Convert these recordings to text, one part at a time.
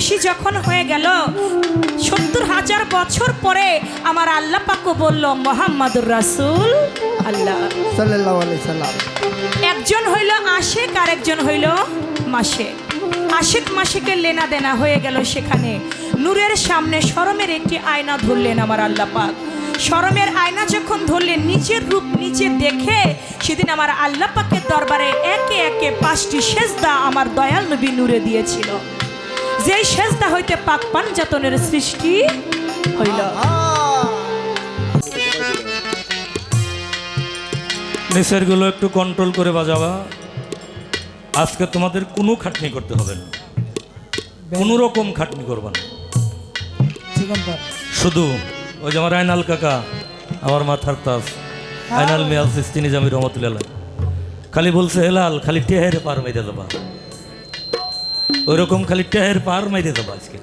খুশি যখন হয়ে গেল, ৭০,০০০ বছর পরে আমার আল্লাহ পাকও বলল মুহাম্মাদুর রাসূল আল্লাহ সাল্লাল্লাহু আলাইহি সাল্লাম। একজন হইল আশিক আর একজন হইল মাশিক। আশিক মাশিকের লেনা দেনা হয়ে গেল। সেখানে নূরের সামনে শরমের একটি আয়না ধরলেন আমার আল্লাহ পাক। শরমের আয়না যখন ধরলেন, নিজের রূপ নিজে দেখে সেদিন আমার আল্লাহ পাকের দরবারে একে একে 5টি সেজদা আমার দয়াল নবী নূরে দিয়েছিল, যেই সেজদা হইতে পাক পাঞ্জাতনের সৃষ্টি হইল। নিচের গুলো একটু কন্ট্রোল করে বাজাবা। আজকে তোমাদের কোনো খাটনি করতে হবে না, কোনো রকম খাটনি করবা না। শুধু ওই যে আমার আইনাল কাকা, আমার মাথার তাজ আইনাল মিয়াল সিস্তিনি জামি রহমতুল্লাহ, খালি বলছে হেলাল খালি টেহের পার মেরে দেবা, ওই রকম খালি টেহের পার মেরে দেবা। আজকে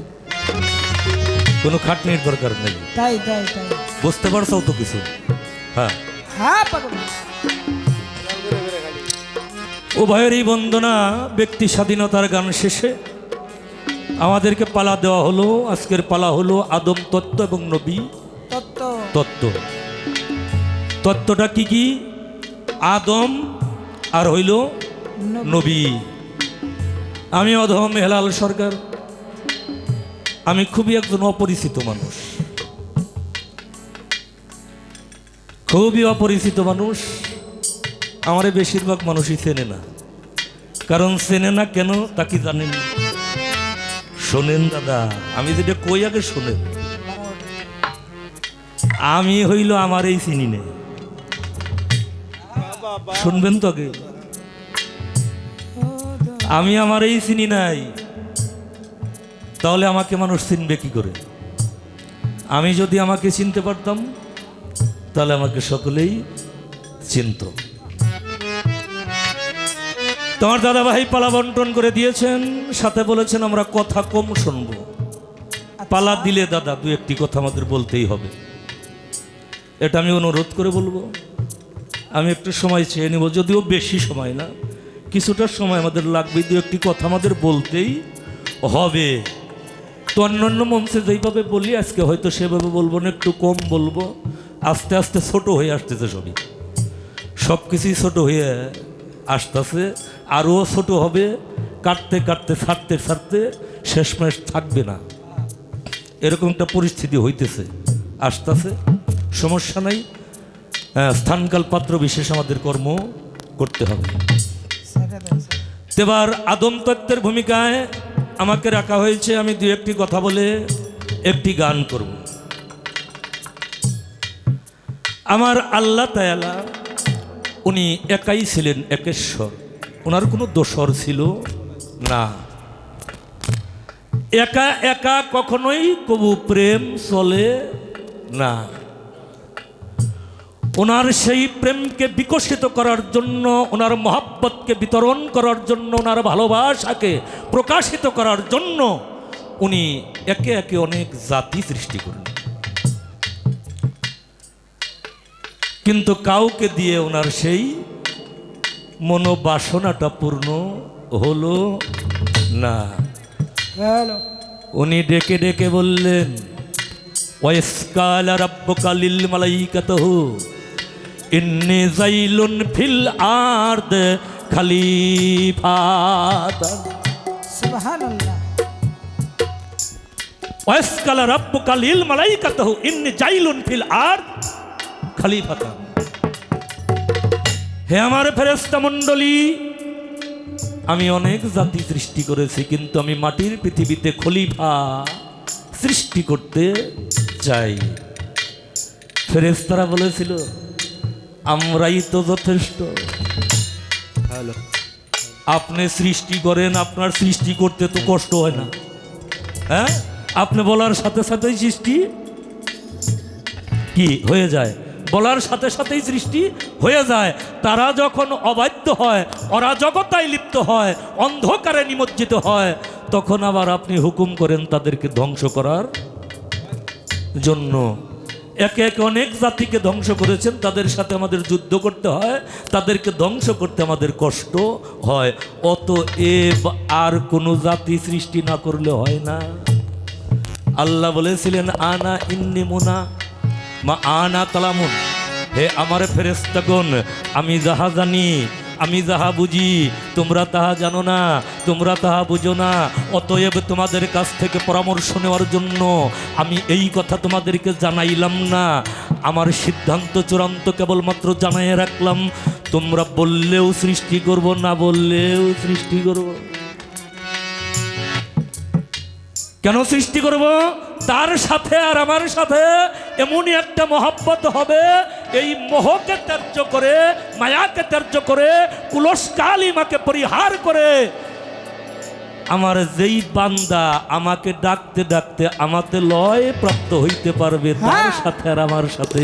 কোনো খাটনির দরকার নেই। তাই তাই তাই বুঝতে পারছো তো কিছু? হ্যাঁ হ্যাঁ পাগল। ও ভাইয়ের এই বন্দনা ব্যক্তি স্বাধীনতার গান শেষে আমাদেরকে পালা দেওয়া হলো। আজকের পালা হলো আদম তত্ত্ব এবং নবী তত্ত্ব। তত্ত্বটা কি কি? আদম আর হইল নবী। আমি অধম হেলাল সরকার, আমি খুবই একজন অপরিচিত মানুষ, খুবই অপরিচিত মানুষ। আমারে বেশিরভাগ মানুষই চেনে না। কারণ চেনে না কেন তা কি জানেন? শোনেন দাদা, আমি যেটা কই আগে শোনেন। আমি হইল আমার এই চিনি নে, শুনবেন তো আগে। আমি আমার এই চিনি নাই, তাহলে আমাকে মানুষ চিনবে কি করে? আমি যদি আমাকে চিনতে পারতাম তাহলে আমাকে সকলেই চিনত। তোমার দাদা ভাই পালা বন্টন করে দিয়েছেন, সাথে বলেছেন আমরা কথা কম শুনবো। পালা দিলে দাদা দু একটি কথা আমাদের বলতেই হবে, এটা আমি অনুরোধ করে বলবো। আমি একটু সময় চেয়ে নেব, যদিও বেশি সময় না, কিছুটা সময় আমাদের লাগবে। দু একটি কথা আমাদের বলতেই হবে। তো অন্যান্য মঞ্চে যেইভাবে বলি আজকে হয়তো সেভাবে বলবো না, একটু কম বলবো। আস্তে আস্তে ছোট হয়ে আসতেছে, সব কিছুই ছোট হয়ে আসতেছে, আরও ছোট হবে। কাটতে কাটতে ছাড়তে ছাড়তে শেষমেশ থাকবে না, এরকম একটা পরিস্থিতি হইতেছে, আসতেছে। সমস্যা নাই, স্থানকাল পাত্র বিশেষ আমাদের কর্ম করতে হবে। এবার আদম তত্ত্বের ভূমিকায় আমাকে রাখা হয়েছে। আমি দু একটি কথা বলে একটি গান করব। আমার আল্লাহ তাআলা উনি একাই ছিলেন, একেশ্বর, ওনার কোনো দোসর ছিল না। একা একা কখনোই কবু প্রেম চলে না। ওনার সেই প্রেমকে বিকশিত করার জন্য, ওনার মহব্বতকে বিতরণ করার জন্য, ওনার ভালোবাসাকে প্রকাশিত করার জন্য উনি একে একে অনেক জাতি সৃষ্টি করলেন, কিন্তু কাউকে দিয়ে ওনার সেই মনোবাসনাটা পূর্ণ হলো না। উনি ডেকে ডেকে বললেন, ওয়াইসকালা রাব্বুকা লিল মালাইকাতিহি ইন্নী জাইলুন ফিল আরদ খলিফাতান। সুবহানাল্লাহ। ওয়াইসকালা রাব্বুকা লিল মালাইকাতিহি ইন্নী জাইলুন ফিল আরদ খলিফাতান। হে আমার ফেরেশতা মণ্ডলী, আমি অনেক জাতি সৃষ্টি করেছি, কিন্তু আমি মাটির পৃথিবীতে খলিফা সৃষ্টি করতে চাই। ফেরেশতারা বলেছিল আমরাই তো যথেষ্ট। আপনি সৃষ্টি করেন, আপনার সৃষ্টি করতে তো কষ্ট হয় না? হ্যাঁ, আপনি বলার সাথে সাথেই সৃষ্টি কি হয়ে যায়, বলার সাথে সাথেই সৃষ্টি হয়ে যায়। তারা যখন অবাধ্য হয়, অরাজকতায় লিপ্ত হয়, অন্ধকারে নিমজ্জিত হয়, তখন আবার আপনি হুকুম করেন তাদেরকে ধ্বংস করার জন্য। একে একে অনেক জাতিকে ধ্বংস করেছেন, তাদের সাথে আমাদের যুদ্ধ করতে হয়, তাদেরকে ধ্বংস করতে আমাদের কষ্ট হয়। অতএব আর কোনো জাতি সৃষ্টি না করলে হয় না। আল্লাহ বলেছিলেন আনা ইন্নি মুনা মা আনা তালামুন, হে আমার ফেরেশতাগণ, আমি যাহা জানি, আমি যাহা বুঝি, তোমরা তাহা জানো না, তোমরা তাহা বুঝো না। অতএব তোমাদের কাছ থেকে পরামর্শ নেওয়ার জন্য আমি এই কথা তোমাদেরকে জানাইলাম না, আমার সিদ্ধান্ত চূড়ান্ত কেবলমাত্র জানাই রাখলাম। তোমরা বললেও সৃষ্টি করব, না বললেও সৃষ্টি করব। কেন সৃষ্টি করব? তার সাথে আর আমার সাথে এমনই একটা মহব্বত হবে, এই মোহকে ত্যায্য করে, মায়াকে ত্যায্য করে, কুলস কালিমাকে পরিহার করে আমার যেই বান্দা আমাকে ডাকতে ডাকতে আমাতে লয় প্রাপ্ত হইতে পারবে, তার সাথে আর আমার সাথে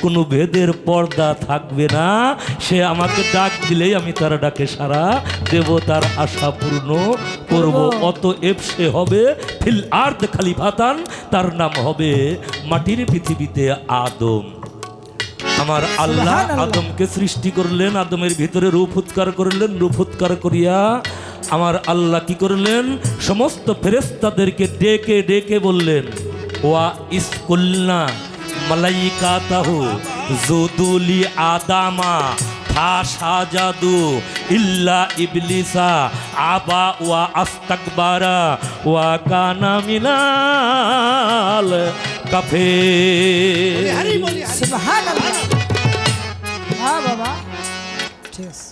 কোনো ভেদের পর্দা থাকবে না। সে আমাকে ডাক দিলেই আমি তার ডাকে সাড়া দেব, তার আশা পূর্ণ করব। অতএব সে হবে ফিল আরদ খলিফাতান, তার নাম হবে মাটির পৃথিবীতে আদম। আমার আল্লাহ আদমকে সৃষ্টি করলেন, আদমের ভিতরে রূপ উৎকার করলেন, রূপ উৎকার করিয়া আমার আল্লাহ কি করলেন? সমস্ত ফেরেশতাদেরকে ডেকে ডেকে বললেন, ওয়া ইসকুল্না মালাইকাতাহু যুদুলি আদামা ফাসাজাদু ইল্লা ইবলিসা আবা ওয়া আস্তাকবারা ওয়া কানা মিনাল কাফির। সুবহানাল্লাহ। হ্যাঁ বাবা, ঠিক আছে।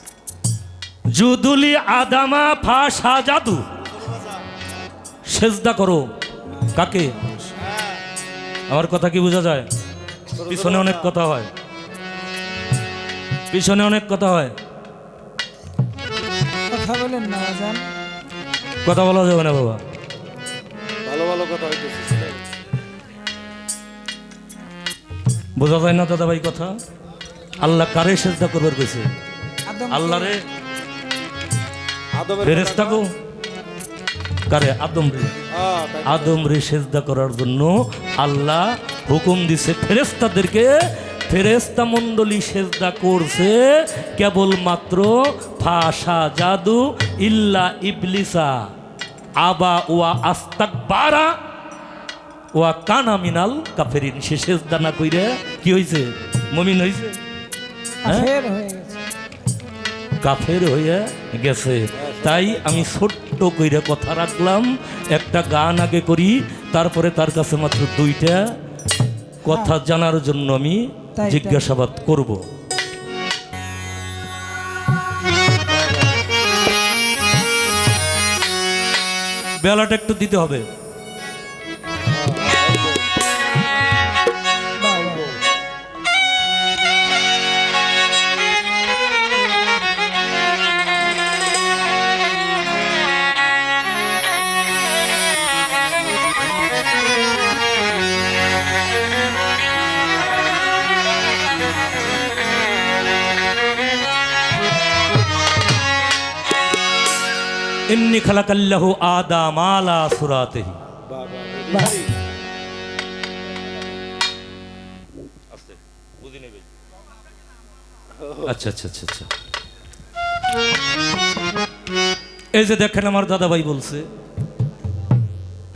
জুদুলি আদামা ফাসাজাদু, সেজদা করো। কাকে? আমার কথা কি বোঝা যায়? পিছনে অনেক কথা হয়, পিছনে অনেক কথা হয়। কথা বলেন না বাজান, কথা বলা যাবে না বাবা। ভালো ভালো কথা হইতেছে। বোঝা যায় না দাদা ভাই কথা? আল্লাহ কারে সেজদা করবার কইছে? আদম আল্লাহ রে, আদমের ফেরেশতা গো, কারে? আদম রে। আদম রে সেজদা করার জন্য আল্লাহ হুকুম দিছে ফেরেশতাদেরকে। ফেরেশতা মণ্ডলী সেজদা করছে কেবলমাত্র ফাসাজাদু ইল্লা ইবলিসা আবা ওয়া আস্তাকবারা ওয়া কানা মিনাল কাফেরিন। সে সেজদা না কইরা কি হইছে? মুমিন হইছে? কাফের হয়ে গেছে। কাফের হয়ে গেছে। তাই আমি ছোট্ট কইরা কথা রাখলাম, একটা গান আগে করি, তারপরে তার কাছে মাত্র দুইটা কথা জানার জন্য আমি তাই। জিজ্ঞাসাবাদ করব। বেলাটা একটু দিতে হবে। বাহ, বাহ। ইন্নী খালাকাল্লাহু আদাম আলা সুরাতিহি। বাহ। আচ্ছা আচ্ছা আচ্ছা আচ্ছা। এই যে দেখেন আমার দাদাভাই বলছে,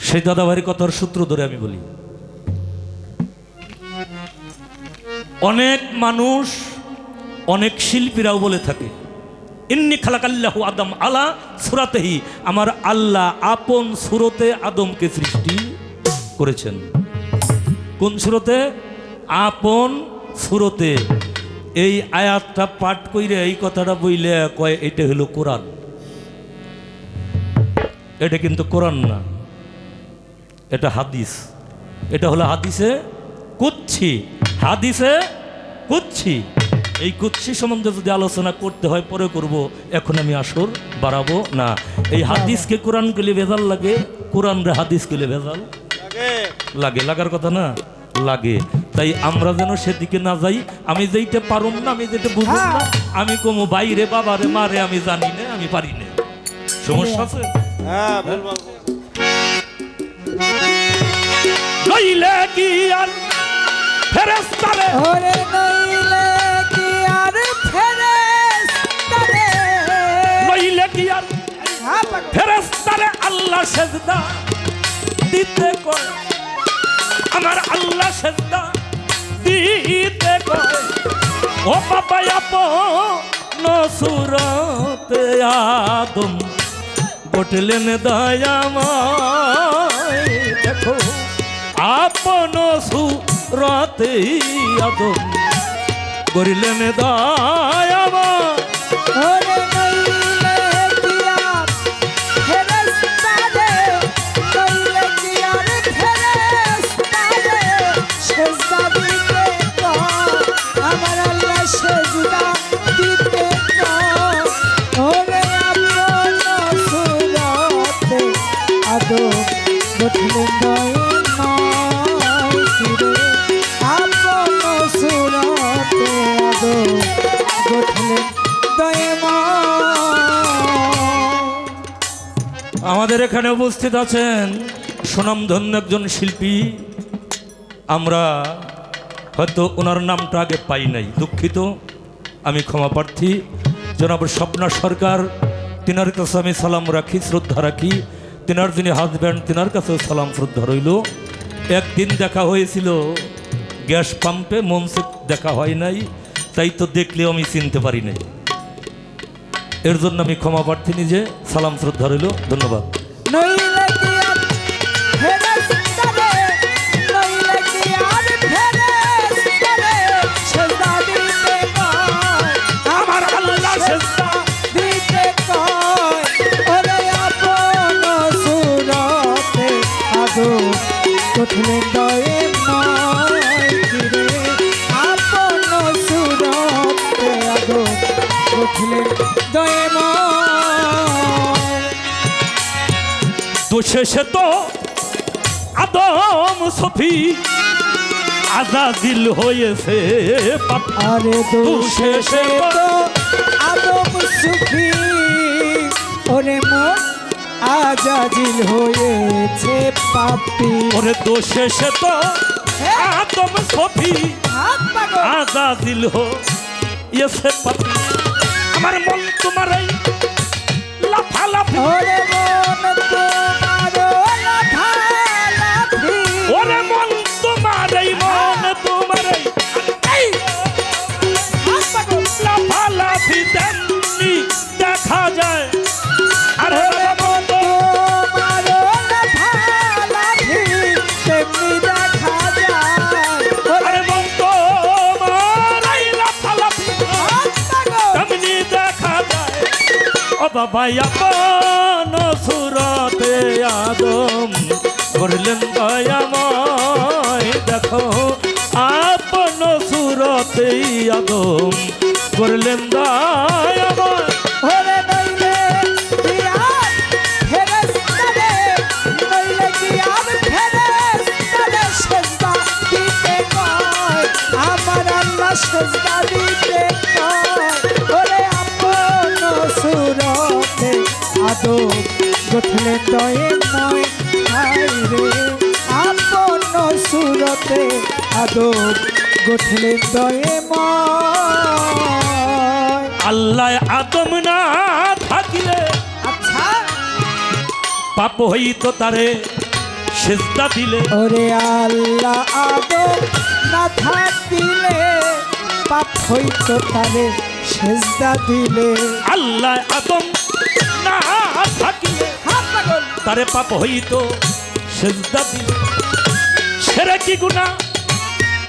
সেই দাদাভাইয়ের কথার সূত্র ধরে আমি বলি। অনেক মানুষ, অনেক শিল্পীরাও বলে থাকে ইন্নী খালাকাল্লাহু আদম আলা সুরাতিহি, আমার আল্লাহ আপন সুরতে আদমকে সৃষ্টি করেছেন। কোন সুরতে? আপন সুরতে। এই আয়াতটা পাঠ কইরে এই কথাটা বইলে কয় এটা হলো কোরআন। এটা কিন্তু কোরআন না, এটা হাদিস। এটা হলো হাদিসে কুদসি, হাদিসে কুদসি। এই কুদসি সম্বন্ধে যদি আলোচনা করতে হয় পরে করব, এখন আমি আসর বাড়াবো না। এই হাদিসকে কোরআন গেলে ভেজাল লাগে, কোরআন রে হাদিস গেলে ভেজাল লাগে। লাগার কথা না? লাগে। তাই আমরা যেন সেদিকে না যাই। আমি যেইটা পারুম না, আমি যেটা বুঝুম না, আমি কমু বাইরে বাবারে মারে আমি জানি না, আমি পারি না। সমস্যা আছে? হ্যাঁ, বলবো। নইলে কি আর ফেরেস্তারে ওরে নইলে কি আর ফেরেশতারে নইলে কি আর হ্যাঁ পাগল। ফেরেস্তারে আল্লাহ সেজদা দিতে কয় আমার আল্লাহ সেজদা দিতে কয় ও বাবা আপন সুরতে আদম বটলেন দয়াময় দেখো আপন সুরতে আদম গরিলেন দয়াময় ওরে নইলে কি আর ফেরেশতারে নইলে কি আর ফেরেশতারে সেজদা দিতে কয় আমার আল্লাহ সেজদা দিতে কয় ওরে আপন সুরতে আদম গঠলেন দয়াময় ফিরে আপন সুরতে আদম গঠলেন দয়াময়। আমাদের এখানে উপস্থিত আছেন সুনামধন্য একজন শিল্পী আমরা হয়তো ওনার নামটা আগে পাই নাই দুঃখিত আমি ক্ষমা প্রার্থী জনাব স্বপ্না সরকার তিনার কাছে আমি সালাম রাখি শ্রদ্ধা রাখি তিনার যিনি হাজব্যান্ড তিনার কাছেও সালাম শ্রদ্ধা রইল একদিন দেখা হয়েছিল গ্যাস পাম্পে মঞ্চে দেখা হয় নাই তাই তো দেখলেও আমি চিনতে পারি নাই এর জন্য আমি ক্ষমা প্রার্থী নিজে সালাম শ্রদ্ধা রইল ধন্যবাদ নইলে কি আর ফেরেশতারে নইলে কি আর ফেরেশতারে সেজদা দিতে কয় আমার আল্লাহ সেজদা দিতে কয় ওরে আপন সুরতে আদম গঠলেন দয়াময় ফিরে আপন সুরতে আদম গঠলেন দয়াময়। তো শেষে তো আদম সফি আজাজিল হয়েছে পাপি। আরে তো শেষে তো আদম সুখী ওরে মন আজাজিল হয়েছে পাপি ওরে তো শেষে তো আদম সফি হাত পাগল আজাজিল হয়েছে পাপি। আমার মন তোমার এই লাফালাফি ওরে মন তোমার লাফালাফি ওরে মন তোমার এই মন তোমার এই হাত পাগল লাফালাফি তেমনি দেখা যায় আরে ওরে মন তোমার লাফালাফি তেমনি দেখা যায় আরে মন তোমার এই লাফালাফি হাত পাগল তেমনি দেখা যায় ও বাবা আপন সুরতে আদম করলেন দয়াময় দেখো আপন সুরতে আদম করলেন দয়াময় ওরে নইলে কি আর ফেরেশতারে নইলে কি আর ফেরেশতারে সেজদা দিতে কয় আমার আল্লাহ সেজদা দিতে কয় ওরে আপন সুরতে আদম গঠলেন দয়াময় হায়রে আপন সুরতে আদম গঠলেন দয়াময়। আল্লাহ আদম না থাকিলে আচ্ছা পাপ হইত তারে সেজদা দিলে ওরে আল্লাহ আদম না থাকিলে পাপ হইতো তারে সেজদা দিলে আল্লাহ আদম না থাকিলে হাত পাগল তারে পাপ হইত সেজদা দিলে সেরে কি গুণা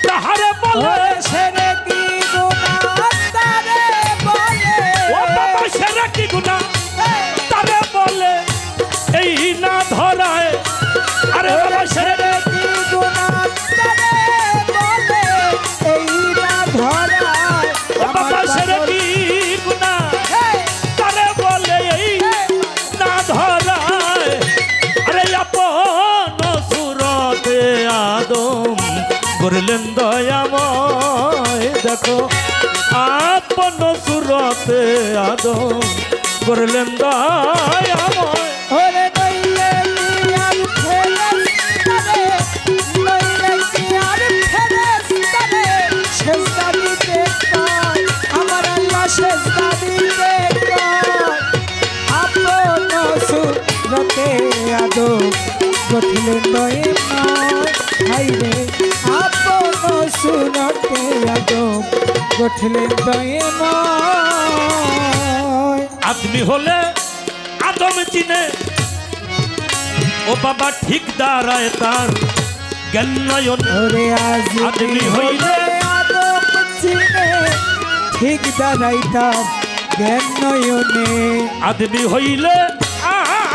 তাহারে বলে ওরে সেরে কি গুনাহ তারে বলে ও বাবা সেরে কি গুণা তারে বলে এই না ধরায় আরে বাবা সেরে সেরে কি গুনাহ তারে বলে এই না ধরায় ও বাবা সেরে কি গুণা তারে বলে এই না ধরায় আরে আপন সুরতে আদম করলেন দয়াময় দেখো আপন সুরতে আদম করলেন দয়াময় ওরে নইলে কি আর ফেরেশতারে নইলে কি আর ফেরেশতারে দয়ে নয় হাইরে আপন সুনতে আদম গঠলেন দয়ে নয় আদমি হলে আদম চিনে ও বাবা ঠিক দাঁড়ায় তার জ্ঞান নয়ন ওরে আদমি আদমি হইলে আদম চিনে ঠিক দাঁড়াইতাম জ্ঞান নয়নে আদমি হইলে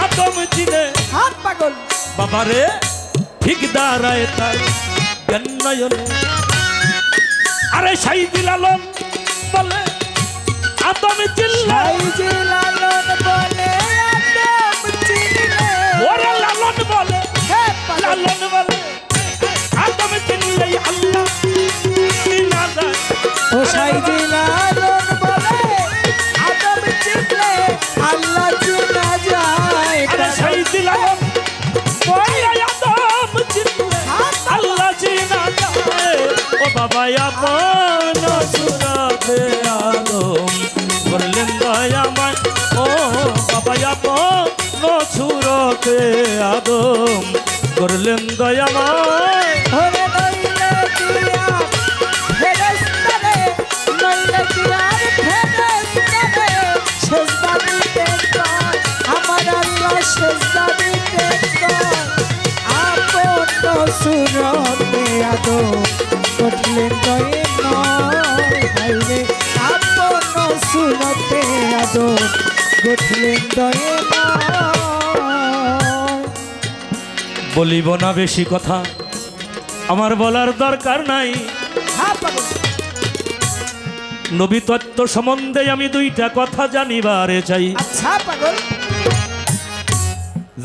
আদম চিনে হাত পাগল বাবারে ঠিক দাঁড়ায় তার জ্ঞান নয়নে আরে সাইদুল আলম বলে আদম চিল্লা এই যে লালন বলে আদম চিনে ওরে লালন বলে হে পাগল লালন বলে আদম চিনলে আল্লাহ চিনা যায় ও সাইজি লালন বলে আদম চিনলে আল্লাহ চিনা যায় আরে সাইদুল আলম বলে আদম চিনলে আল্লাহ চিনা যায় ও বাবা আপন সুরাতে আদম করলেন দয়াময় ও বাবা আপন সুরতে আদম করলেন দয়াময় ওরে নইলে দিয়া ফেরেশতারে নইলে দিয়া ফেরেশতারে সেজদা দিতে কয় আমার আল্লাহ সেজদা দিতে কয় আপন সুরতে আদম গঠলেন দয়ে নয় হাইরে আপন সুরতে আদম গঠলেন দয়ে নয় বলিব না বেশি কথা আমার বলার দরকার নাই হ্যাঁ পাগল নবী তত্ত্ব সম্বন্ধে আমি দুইটা কথা জানিবারে চাই আচ্ছা পাগল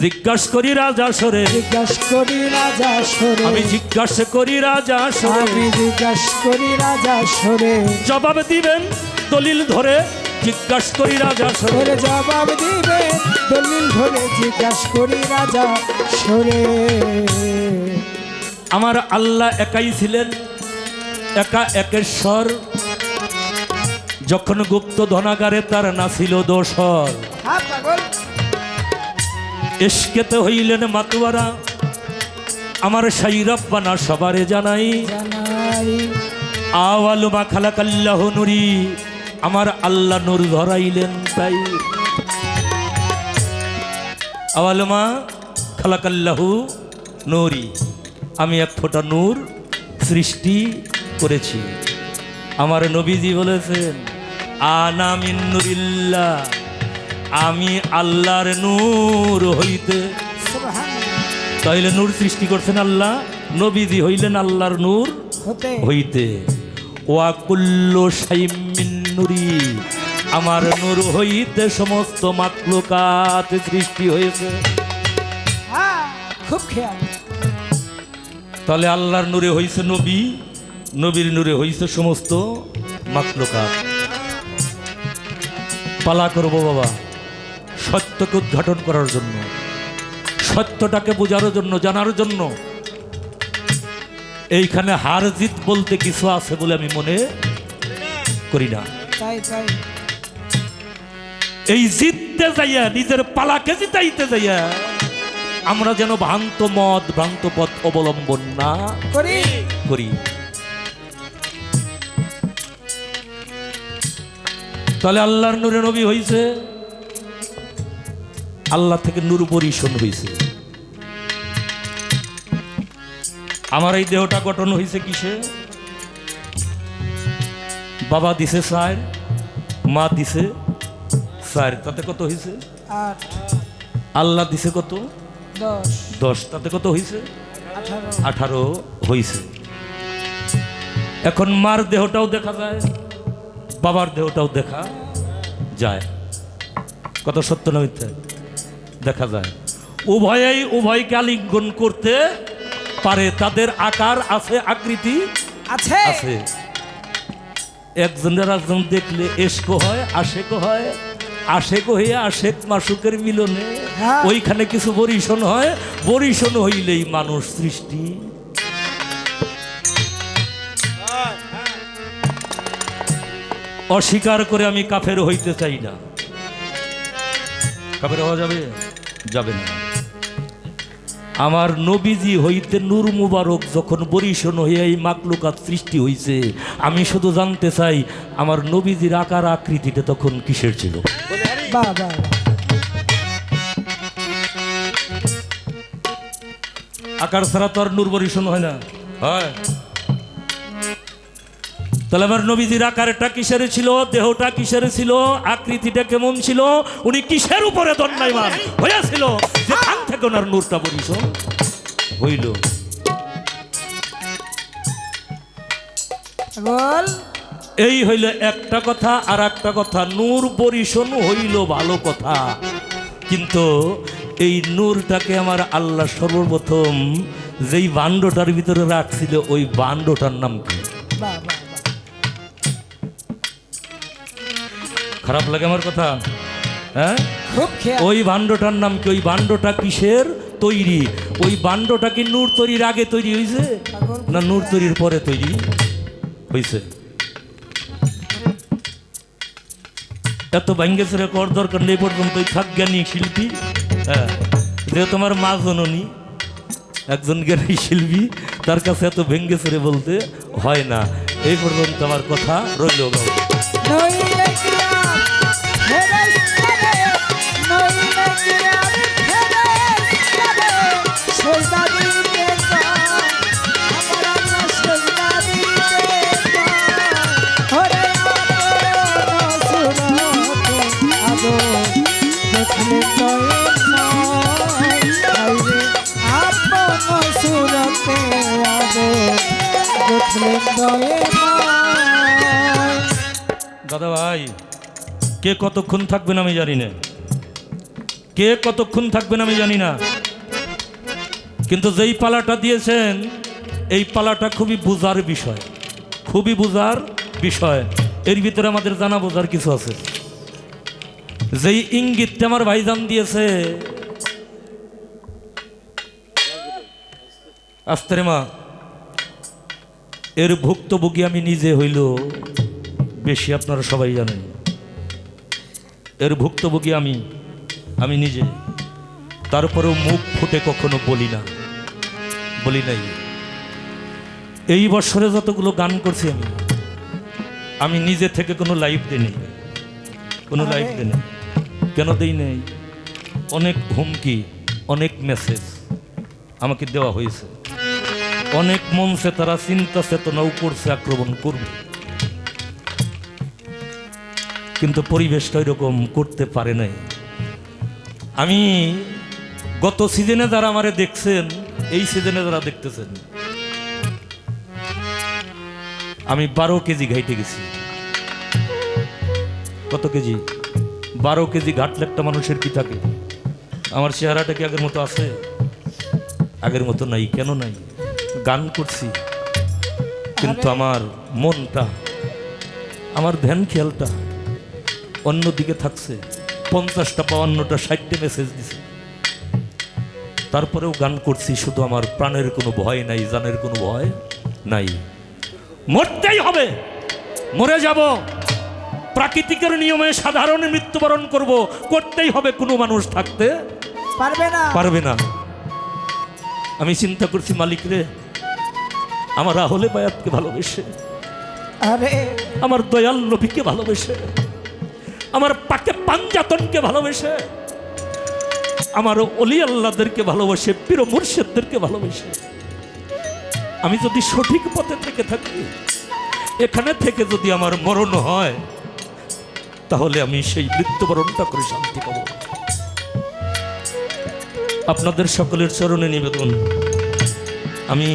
জিজ্ঞাস করি রাজা সরে জিজ্ঞাস করি রাজা সরে আমি জিজ্ঞাসা করি রাজা সরে আমি জিজ্ঞাস করি রাজা সরে জবাব দিবেন দলিল ধরে জিজ্ঞাস করি রাজা সরে ওরে জবাব দিবে দলিল ধরে জিজ্ঞাস করি রাজা সরে আমার আল্লাহ একাই ছিলেন একা একেশ্বর যখন গুপ্ত ধনাগারে তার না ছিল দোসর হ্যাঁ পাগল এসকেতে হইলেন মাতুয়ারা আমার সাই রব্বানা সবারে জানাই জানাই আওয়ালুমা খালাকাল্লাহু নুরি আমার আল্লাহ নূর ধরাইলেন তাই আওয়ালুমা খালাকাল্লাহু নুরি আমি এক ফোঁটা নূর সৃষ্টি করেছি আমার নবীজি বলেছেন আনা মিন নূরিল্লাহ আমি আল্লাহর নূর হইতে সুবহানাল্লাহ তাইলে নূর সৃষ্টি করছেন আল্লাহ নবীজি হইলেন আল্লাহর নূর হতে হইতে ওয়া কুল্লু শাইইন মিন নূরি আমার নূর হইতে সমস্ত মাখলুকাত সৃষ্টি হয়েছে হ্যাঁ খুব খেয়াল তাহলে আল্লাহর নূরে হইছে নবী নবীর নূরে হইছে সমস্ত মাখলুকাত পালা করব বাবা সত্যকে উদ্ঘাটন করার জন্য সত্যটাকে বোঝার জন্য জানার জন্য এইখানে হার জিত বলতে কিছু আছে বলে আমি মনে করি না তাই তাই এই জিততে যাইয়া নিজের পালাকে জিতাইতে যাইয়া আমরা যেন ভ্রান্ত মত ভ্রান্ত পথ অবলম্বন না করি করি তাহলে আল্লাহর নূরে নবী হইছে আল্লাহ থেকে নূর পরিশোধ হইছে আমার এই দেহটা গঠন হইছে কিসে বাবা দিছে 4 মা দিছে 4 তাতে কত হইছে 8 আল্লাহ দিছে কত 10 10 তাতে কত হইছে 18 18 হইছে এখন মার দেহটাও দেখা যায় বাবার দেহটাও দেখা যায় কত সত্য না মিথ্যা দেখা যায় উভয়েই উভয়কে আলিঙ্গন করতে পারে তাদের আকার আছে আকৃতি আছে আছে একজনের একজন দেখলে এশক হয় আশেক হয় আশেক হয়ে আশেক মাসুকের মিলনে হ্যাঁ। ওইখানে কিছু বরিশন হয় বরিশন হইলেই মানুষ সৃষ্টি অস্বীকার করে আমি কাফের হইতে চাই না কাফের হওয়া যাবে যাবে না আমার নবীজি হইতে নূর মুবারক যখন বরিশন হইয়া এই মাকলুকাত সৃষ্টি হইছে, আমি শুধু জানতে চাই আমার নবীজির আকার আকৃতিটা তখন কিসের ছিল? বাহ বাহ আকার ছাড়া তো আর নূর বরিশন হয় না, হয়? তাহলে আমার নবীজির আকারটা কিসের ছিল, দেহটা কিসের ছিল, আকৃতিটা কেমন ছিল, উনি কিসের উপরে দণ্ডায়মান হয়েছিল যেখান থেকে ওনার নূরটা বরিশন হইল? বল এই হইল একটা কথা। আর একটা কথা, নূর বরিশন হইল ভালো কথা, কিন্তু এই নূরটাকে আমার আল্লাহ সর্বপ্রথম যেই বান্ডটার ভিতরে রাখছিল ওই বান্ডটার নাম কি? বাহ বাহ খারাপ লাগে আমার কথা? হ্যাঁ, খুব খেয়াল ওই ভাণ্ডটার নাম কি? ওই ভাণ্ডটা কিসের তৈরি? ওই ভাণ্ডটা কি নূর তৈরির আগে তৈরি হয়েছে না নূর তৈরির পরে তৈরি হয়েছে? এত ভাঙ্গেছে কর দরকার নেই পর্যন্ত থাক জ্ঞানী শিল্পী। হ্যাঁ, যে তোমার মা জননী একজন জ্ঞানী শিল্পী, তার কাছে এত ভেঙ্গেছে বলতে হয় না। এই পর্যন্ত আমার কথা রইল। নইলে কিরাম ফেরেশতারে নইলে কিরাম ফেরেশতারে সেজদা দিতে কয় আমার আল্লাহ সেজদা দিতে কয় ওরে আপন সুরতে আলো দেখলে নয় নয় আইরে আপন সুরতে আলো দেখলে নয় নয়। দাদা ভাই, কে কতক্ষণ থাকবেন আমি জানি না, কে কতক্ষণ থাকবেন আমি জানি না, কিন্তু যেই পালাটা দিয়েছেন এই পালাটা খুবই বোঝার বিষয়, খুবই বোঝার বিষয়। এর ভিতরে আমাদের জানা বোঝার কিছু আছে। যেই ইঙ্গিতটা আমার ভাইজান দিয়েছে, আস্তে রে মা, এর ভুক্তভোগী আমি নিজে হইল বেশি, আপনারা সবাই জানেন। এর ভুক্তভোগী আমি নিজে। তারপরেও মুখ ফুটে কখনো বলি না, বলি নাই। এই বছরে যতগুলো গান করছি আমি নিজে থেকে কোনো লাইভ দিইনি, কোনো লাইভ দিইনি। কেন দিই নাই? অনেক হুমকি, অনেক মেসেজ আমাকে দেওয়া হয়েছে। অনেক মঞ্চে তারা চিন্তা চেতনাও করছে আক্রমণ করবে, কিন্তু পরিবেশটা এরকম করতে পারে নাই। আমি গত সিজনে যারা আমারে দেখছেন, এই সিজনে যারা দেখতেছেন, আমি 12 কেজি ঘাইটে গেছি। কত কেজি? 12 কেজি ঘাটলে একটা মানুষের কি থাকে? আমার চেহারাটা কি আগের মতো আছে? আগের মতো নাই। কেন নাই? গান করছি, কিন্তু আমার মনটা, আমার ধ্যান খেয়ালটা অন্যদিকে থাকছে। 50টা 52টা 60টা মেসেজ দিছে, তারপরেও গান করছি। শুধু আমার প্রাণের কোনো ভয় নাই, জানের কোনো ভয় নাই। মরতেই হবে, মরে যাব, প্রাকৃতিকের নিয়মে সাধারণ মৃত্যুবরণ করব, করতেই হবে। কোনো মানুষ থাকতে পারবে না। আমি চিন্তা করছি, মালিক রে, আমার আহলে বায়াতকে ভালোবেসে, আরে আমার দয়াল নবীকে ভালোবেসে, আমার পাকে পাঞ্জাতনকে ভালোবেসে, আমার অলি আল্লাহদেরকে ভালোবাসে, পীর মুর্শিদদেরকে ভালোবেসে আমি যদি সঠিক পথে থেকে থাকি, এখানে থেকে যদি আমার মরণ হয়, তাহলে আমি সেই মৃত্যুবরণটা করে শান্তি পাব। আপনাদের সকলের চরণে নিবেদন, আমি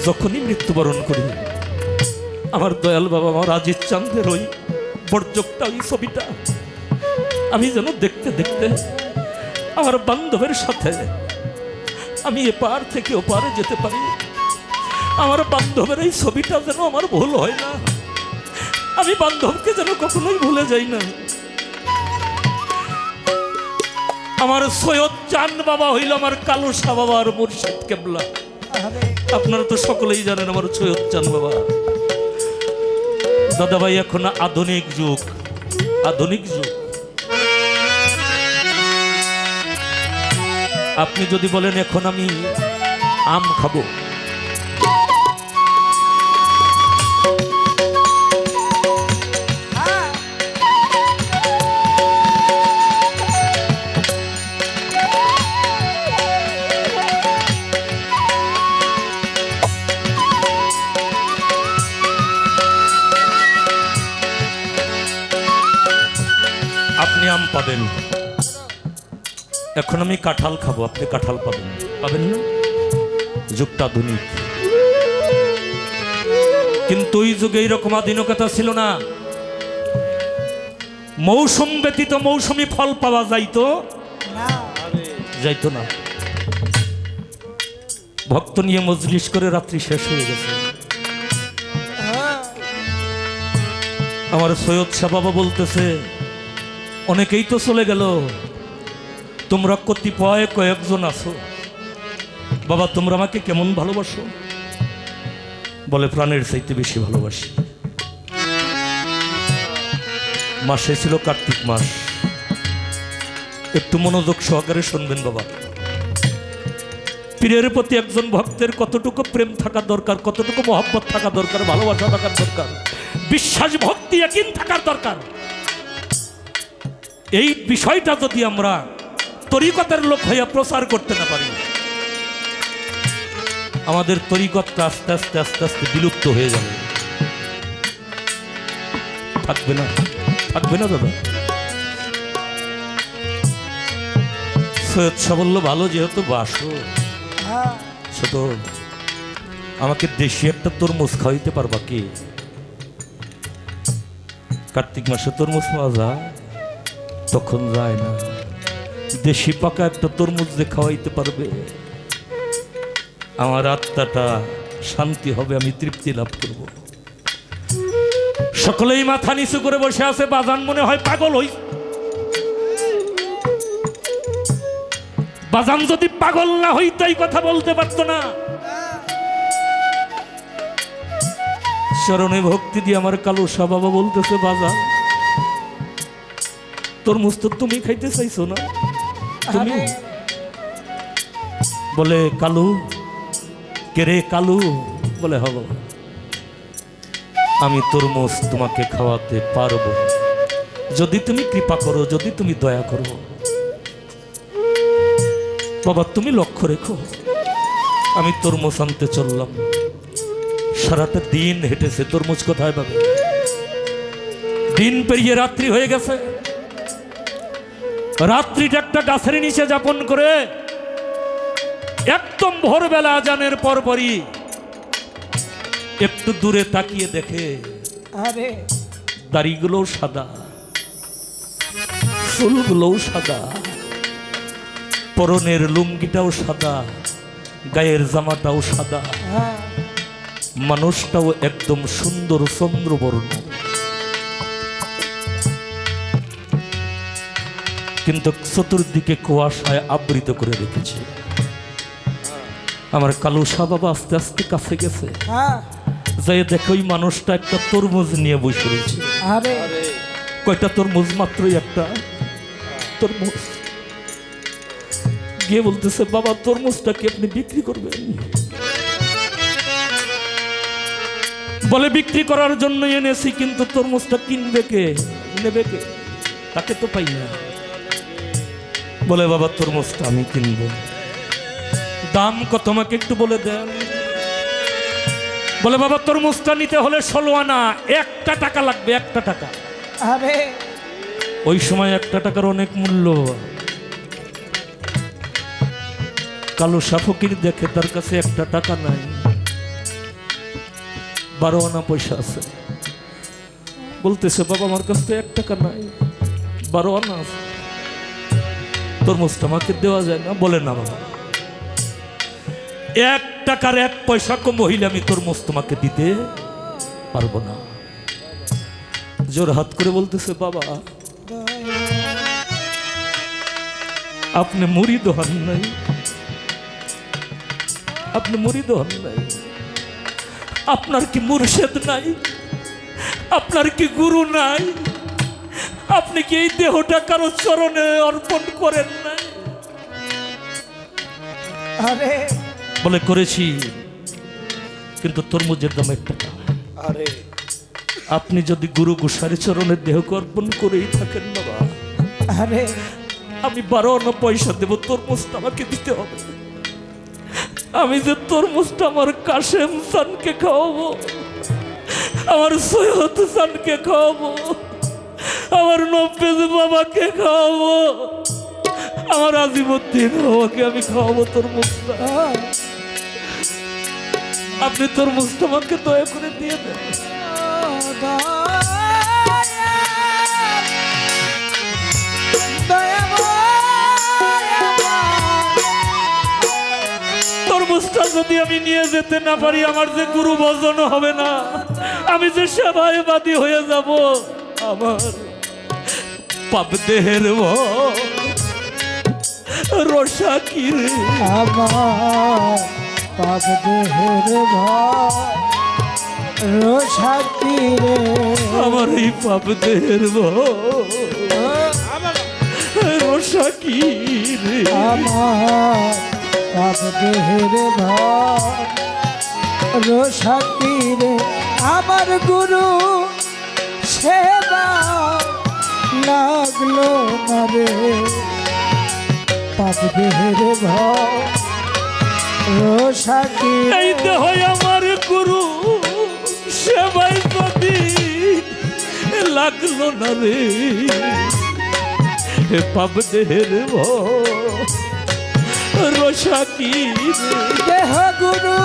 যখনই মৃত্যুবরণ করি, আমার দয়াল বাবা আমার আজিজ চাঁদের ওই বর্জকটা, ওই ছবিটা আমি যেন দেখতে দেখতে আমার বান্ধবের সাথে আমি এপার থেকে ওপারে যেতে পারি। আমার বান্ধবের এই ছবিটা যেন আমার ভুল হয় না, আমি বান্ধবকে যেন কখনোই ভুলে যাই না। আমার সৈয়দ চাঁদ বাবা হইল আমার কালুসা বাবার মুর্শিদ কেবলা। আপনারা তো সকলেই জানেন আমার সৈয়দ চাঁদ বাবা। দাদা ভাই, এখন আধুনিক যুগ, আধুনিক যুগ। আপনি যদি বলেন এখন আমি আম খাবো, আপনি আম পাবেন। এখন আমি কাঁঠাল খাবো, আপনি কাঁঠাল পাবেন, পাবেন না? যুগটা আধুনিক, কিন্তু ওই যুগে এইরকম আধুনিকতা ছিল না। মৌসুম ব্যতীত মৌসুমী ফল পাওয়া যাইতো যাইতো না। ভক্ত নিয়ে মজলিস করে রাত্রি শেষ হয়ে গেছে। আমার সৈয়দ শাহ বাবা বলতেছে অনেকেই তো চলে গেল, তোমরা কতিপয় কয়েকজন আছো, বাবা তোমরা আমাকে কেমন ভালোবাসো? বলে প্রাণের চাইতে বেশি ভালোবাসি। মাসে ছিল কার্তিক মাস, একটু মনোযোগ সহকারে শুনবেন বাবা। পীরের প্রতি একজন ভক্তের কতটুকু প্রেম থাকা দরকার, কতটুকু মহব্বত থাকা দরকার, ভালোবাসা থাকার দরকার, বিশ্বাস ভক্তি একই থাকার দরকার। এই বিষয়টা যদি আমরা তরিকতের লোক হইয়া প্রচার করতে না পারি, আমাদের তরিকতটা আস্তে আস্তে আস্তে আস্তে বিলুপ্ত হয়ে যাবে। থাকবে না, থাকবে না দাদা। সৈয়দ শাহ বলল ভালো যেহেতু বাসো, ছোট আমাকে দেশি একটা তরমুজ খাওয়াইতে পারবা কি? কার্তিক মাসে তরমুজ পাওয়া যায়, তখন যায় না। দেশি পাকা একটা তরমুজ যে খাওয়াইতে পারবে, আমার আত্মাটা শান্তি হবে, আমি তৃপ্তি লাভ করব। সকলেই মাথা নিচু করে বসে আছে। বাজান মনে হয় পাগল হই। বাজান যদি পাগল না হইতো এই কথা বলতে পারতো না। চরণে ভক্তি দিয়ে আমার কালু শাহ বাবা বলতেছে বাজান তরমুজ তো তুমি খাইতে চাইছো না, তুমি? বলে কালু কে রে কালু? বলে হব, আমি তরমুজ তোমাকে খাওয়াতে পারবো যদি তুমি কৃপা করো, যদি তুমি দয়া করো। বাবা তুমি লক্ষ্য রেখো। আমি তরমুজ আনতে চললাম, সারাটা দিন হেঁটেছে, তরমুজ কোথায় পাবে? দিন পেরিয়ে রাত্রি হয়ে গেছে। রাত্রিটা একটা গাছের নিচে যাপন করে একদম ভোরবেলা আজানের পরপরই একটু দূরে তাকিয়ে দেখে দাড়িগুলোও সাদা, চুলগুলোও সাদা, পরনের লুঙ্গিটাও সাদা, গায়ের জামাটাও সাদা, মানুষটাও একদম সুন্দর চন্দ্রবর্ণ। কিন্তু চতুর্দিকে কুয়াশায় আবৃত করে রেখেছে। আমার কালু শাহ বাবা আস্তে আস্তে কাছে গেছে, যাই দেখো ওই মানুষটা একটা তরমুজ নিয়ে বসে রয়েছে। কয়টা তরমুজ? মাত্রই একটা তরমুজ। গিয়ে বলতেছে বাবা তরমুজটা কি আপনি বিক্রি করবেন? বলে বিক্রি করার জন্য এনেছি, কিন্তু তরমুজটা কিনবে কে, নেবে কে? তাকে তো পাই না। বলে বাবা তরমুজটা আমি কিনবো, দাম কত আমাকে একটু বলে দেন। বলে বাবা তরমুজটা নিতে হলে 16 আনা, 1 টাকা লাগবে, 1 টাকা। ওই সময় 1 টাকার অনেক মূল্য। কালো শাহ ফকির দেখে তার কাছে 1 টাকা নাই, 12 আনা পয়সা আছে। বলতেছে বাবা আমার কাছে 1 টাকা নাই, 12 আনা আছে, তরমুজটা আমাকে দেওয়া যায় না? বলে না বাবা, 1 টাকার 1 পয়সা কম হইলে আমি তরমুজ তোমাকে দিতে পারবো না। জোর হাত করে বলতেছে বাবা আপনি মুরিদ হন নাই, আপনি মুরিদ হন নাই, আপনার কি মুর্শেদ নাই, আপনার কি গুরু নাই, আপনি কি এই দেহটা কারো চরণে অর্পণ করেন নাই? আরে বলে করেছি, কিন্তু তরমুজের দাম 1 টাকা। আরে আপনি যদি গুরু গোসারি চরণের দেহ অর্পণ করেই থাকেন বাবা, আরে আমি 12 আনা পয়সা দেবো, তরমুজটা আমাকে দিতে হবে। আমি যে তরমুজটা আমার কাশেম সানকে খাওয়াবো, আমার সৈয়দ সানকে খাওয়াবো, আমার নব্বেজ বাবাকে খাওয়াবো, আমার আজিমুদ্দিন বাবাকে আমি খাওয়াবো তরমুজটা। আপনি তরমুজটা আমাকে দয়া করে দিয়ে দেন। তরমুজটা যদি আমি নিয়ে যেতে না পারি, আমার যে গুরু ভজন হবে না, আমি যে সেবায় বাদী হয়ে যাব, আমার পাপ দেহের রসা কি রে, আমার পাপ দেহের ভয় রোষাকি রে, আমার এই পাপ দেহের রসা কি রে, আমার পাপ দেহের ভয় রোষাকি রে, আমার গুরু সেবা লাগলো না রে, পাপ দেহের ভয় রোষাকি রে। এই দেহ আমার গুরু সেবাই যদি লাগলো না রে, হে পাপ দেহের রসা কি রে, দেহ গুরু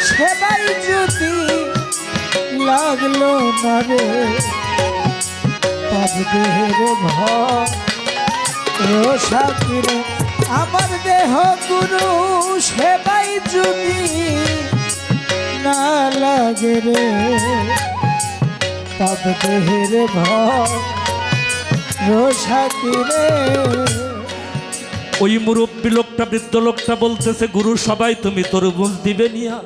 সেবাই যদি লাগলো না রে, পাপ দেহের ভয় রোষাকি রে, আমার দেহ গুরু সেবাই যদি না লাগে রে, পাপ দেহের ভয় রোষাকি রে। ওই মুরব্বী লোকটা, বৃদ্ধ লোকটা বলতেছে, গুরু সবাই তুমি তরমুজ দিবে নিয়া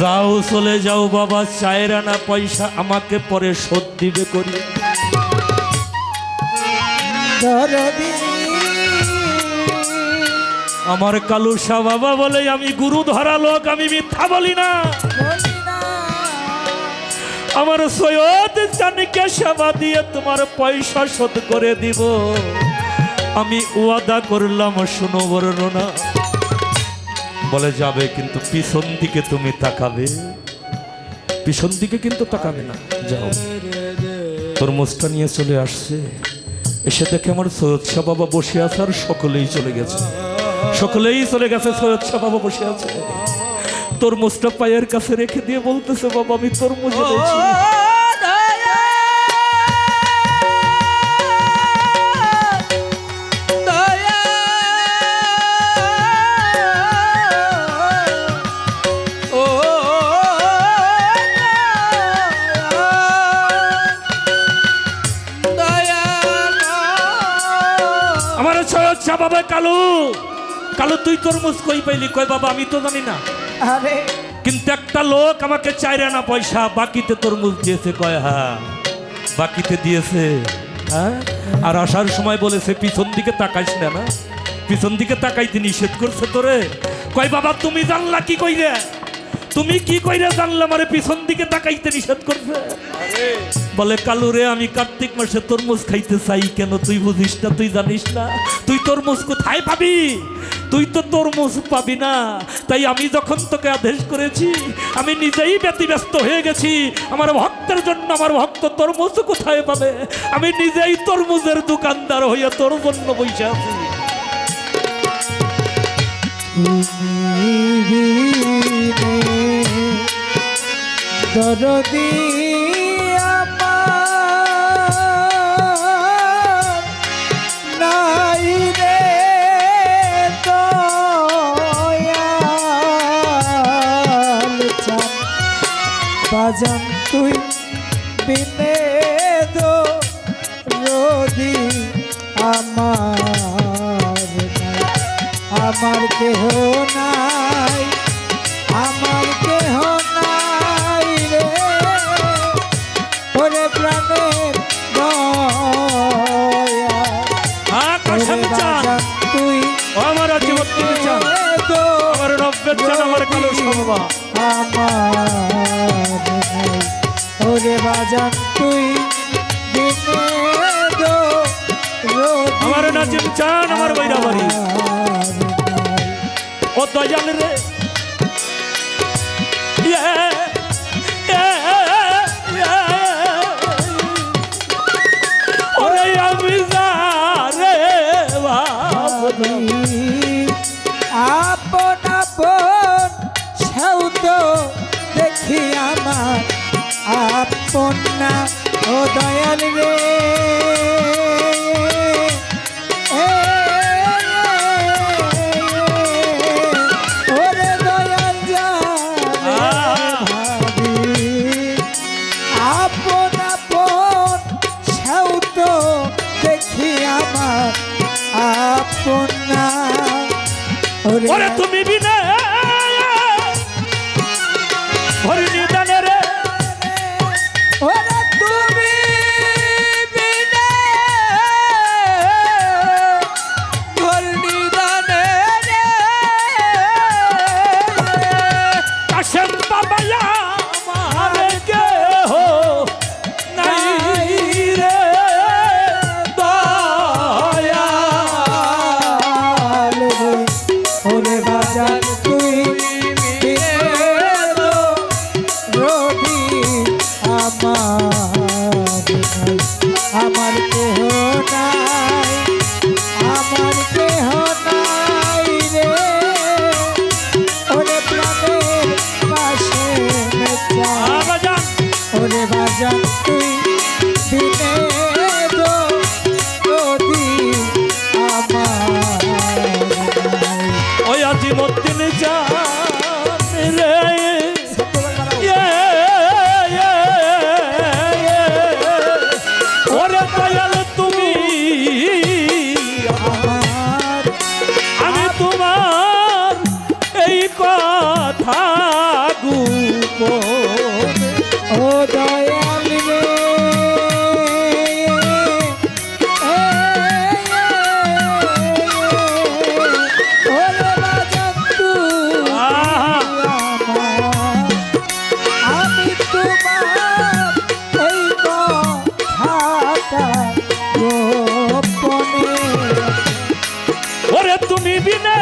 যাও, চলে যাও বাবা, 4 আনা পয়সা আমাকে পরে শোধ দিবে করি। দরদি আমার কালু শাহ বাবা বলে, আমি গুরু ধরা লোক, আমি মিথ্যা বলি না। বলি না, আমার সৈয়দ জানিকে সেবা দিয়ে তোমার পয়সা শোধ করে দিব, আমি ওয়াদা করলাম। শোনো বর্ণনা, বলে যাবে কিন্তু পিছন দিকে তুমি তাকাবে, পিছন দিকে কিন্তু তাকাবে না। যাও। তরমুজটা নিয়ে চলে আসছে, এসে দেখে আমার সৈয়দ শাহ বাবা বসে আছে, আর সকলেই চলে গেছে, সকলেই চলে গেছে, সৈয়দ শাহ বাবা বসে আছে। তরমুজটা পায়ের কাছে রেখে দিয়ে বলতেছে, বাবা আমি তরমুজ এনেছি। আমার সৈয়দ শাহ বাবা, কালু কালু তুই তরমুজ কই পাইলি? কয় বাবা আমি তো জানি না, আরে কিন্তু একটা লোক আমাকে 4 আনা পয়সা বাকিতে তরমুজ দিয়েছে। কয় হ্যাঁ বাকিতে দিয়েছে, হ্যাঁ। আর আসার সময় বলেছে পিছন দিকে তাকাইস না, না পিছন দিকে তাকাইতে নিষেধ করছে তোরে। কয় বাবা তুমি জানলা কি কইরে? তুমি কি কইরে জানলে আমারে পিছন দিকে তাকাইতে নিষেধ করছে? বলে কালু রে, আমি কার্তিক মাসে তরমুজ খাইতে চাই, কেন তুই বুঝিস না? তুই জানিস না? তুই তরমুজ কোথায় পাবি? তুই তো তরমুজ পাবি না। তাই আমি যখন তোকে আদেশ করেছি, আমি নিজেই ব্যতিব্যস্ত হয়ে গেছি। আমার ভক্তের জন্য আমার ভক্ত তরমুজ কোথায় পাবে? আমি নিজেই তরমুজের দোকানদার হইয়া তোর জন্য বসে আছি। দরদি আমার নাই রে দয়াল চান, বাজান তুই বিনে দরদি আমার নাই, আমার কেহ নাই, আমার কেহ নাই রে, ওরে প্রাণের দয়া, হ্যাঁ, ওরে কাশেম চান, বাজান তুই ও আমার হচ্ছেন আমার কালো সম্ভবা। আমার নাই। ওরে বাজান তুই দিনে দো রোদি আমার নাচিম চান আমার বৈরা বাড়ি আমার নাই। ও দয়াল রে ইয়ে, ইয়ে, ইয়ে। ওরে আমি যারে ভাবনা। আপন আপন সেও তো দেখি আমার আপন না ও দয়াল রে ওরে দয়াল জানে ভাবি আপন আপন সেও তো দেখি আমার আপন না ওরে তুমি বিনে হরি নিদানে রে ওরে তুমি বিনে ঘর নিদানে রে কাশেম বাবা আমার কে হো নাই রে দয়া। ওরে বাজান তুই বিনে রবি আমার কেহ নাই আমার কেহ নাই রে ওরে প্রাণের পাশে মেচা বাজান ওরে বাজান তুই দিনে দো রবি আমার ওই আজিমুদ্দিন জান রে ইয়ে, ইয়ে, ইয়ে। ওরে দয়াল তুমি আমার আমি তোমার এই কথা গোপন ও দয়াল রে ওরে বাজান তুই আমার আমি তোমার এই কথাটা গোপনে ওরে তুমি বিনে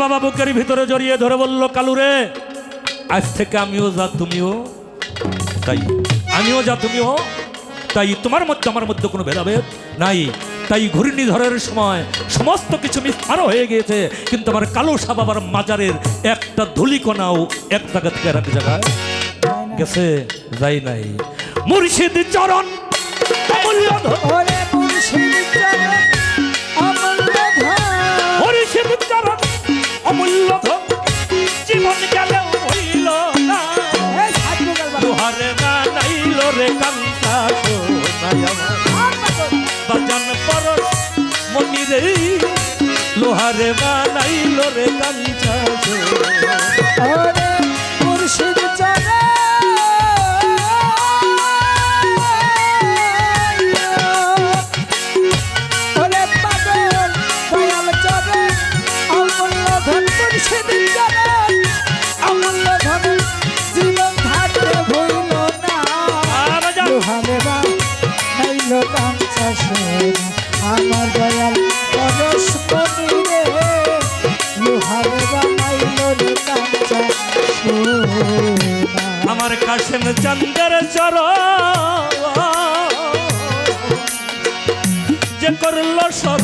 বাবা বুকের ভিতরে জড়িয়ে ধরে বলল, কালু রে, আজ থেকে আমিও যা তুমিও তাই, আমিও যা তুমিও তাই, তোমার মধ্যে আমার মধ্যে কোনো ভেদাভেদ নাই। তাই ঘূর্ণিঝড়ের সময় সমস্ত কিছু মিসমার হয়ে গিয়েছে, কিন্তু আমার কালো সাহ বাবার মাজারের একটা ধুলিকণাও এক জায়গা থেকে আর এক জায়গায় গেছে যাই নাই। মুর্শিদ চরণ অমূল্য ধন, ওরে মুর্শিদ চরণ অমূল্য ধন, মুর্শিদ চরণ অমূল্য ধন, জীবন গেলেও হইল না, এই সাধু গেল বাবা। লোহারে না নাইল রে কান্তা সোনাই আমার, বাজান পরশ মনি রে, লোহারে না নাইল রে কান্তা সোনাই। ওরে মুর্শিদ চরণ ওরে পাগল দয়াল চরণ অমূল্য ধন, মুর্শিদ চরণ অমূল্য ধন, জীবন থাকতে ভইল না, লোহারে বা নাইল কাঞ্চা সোনা, আমার দয়াল পরশ মনি রে, লোহারে বা নাইল রে কাঞ্চা সোনা। আমার কাশেম চন্দ্র চরণ যে করল সর,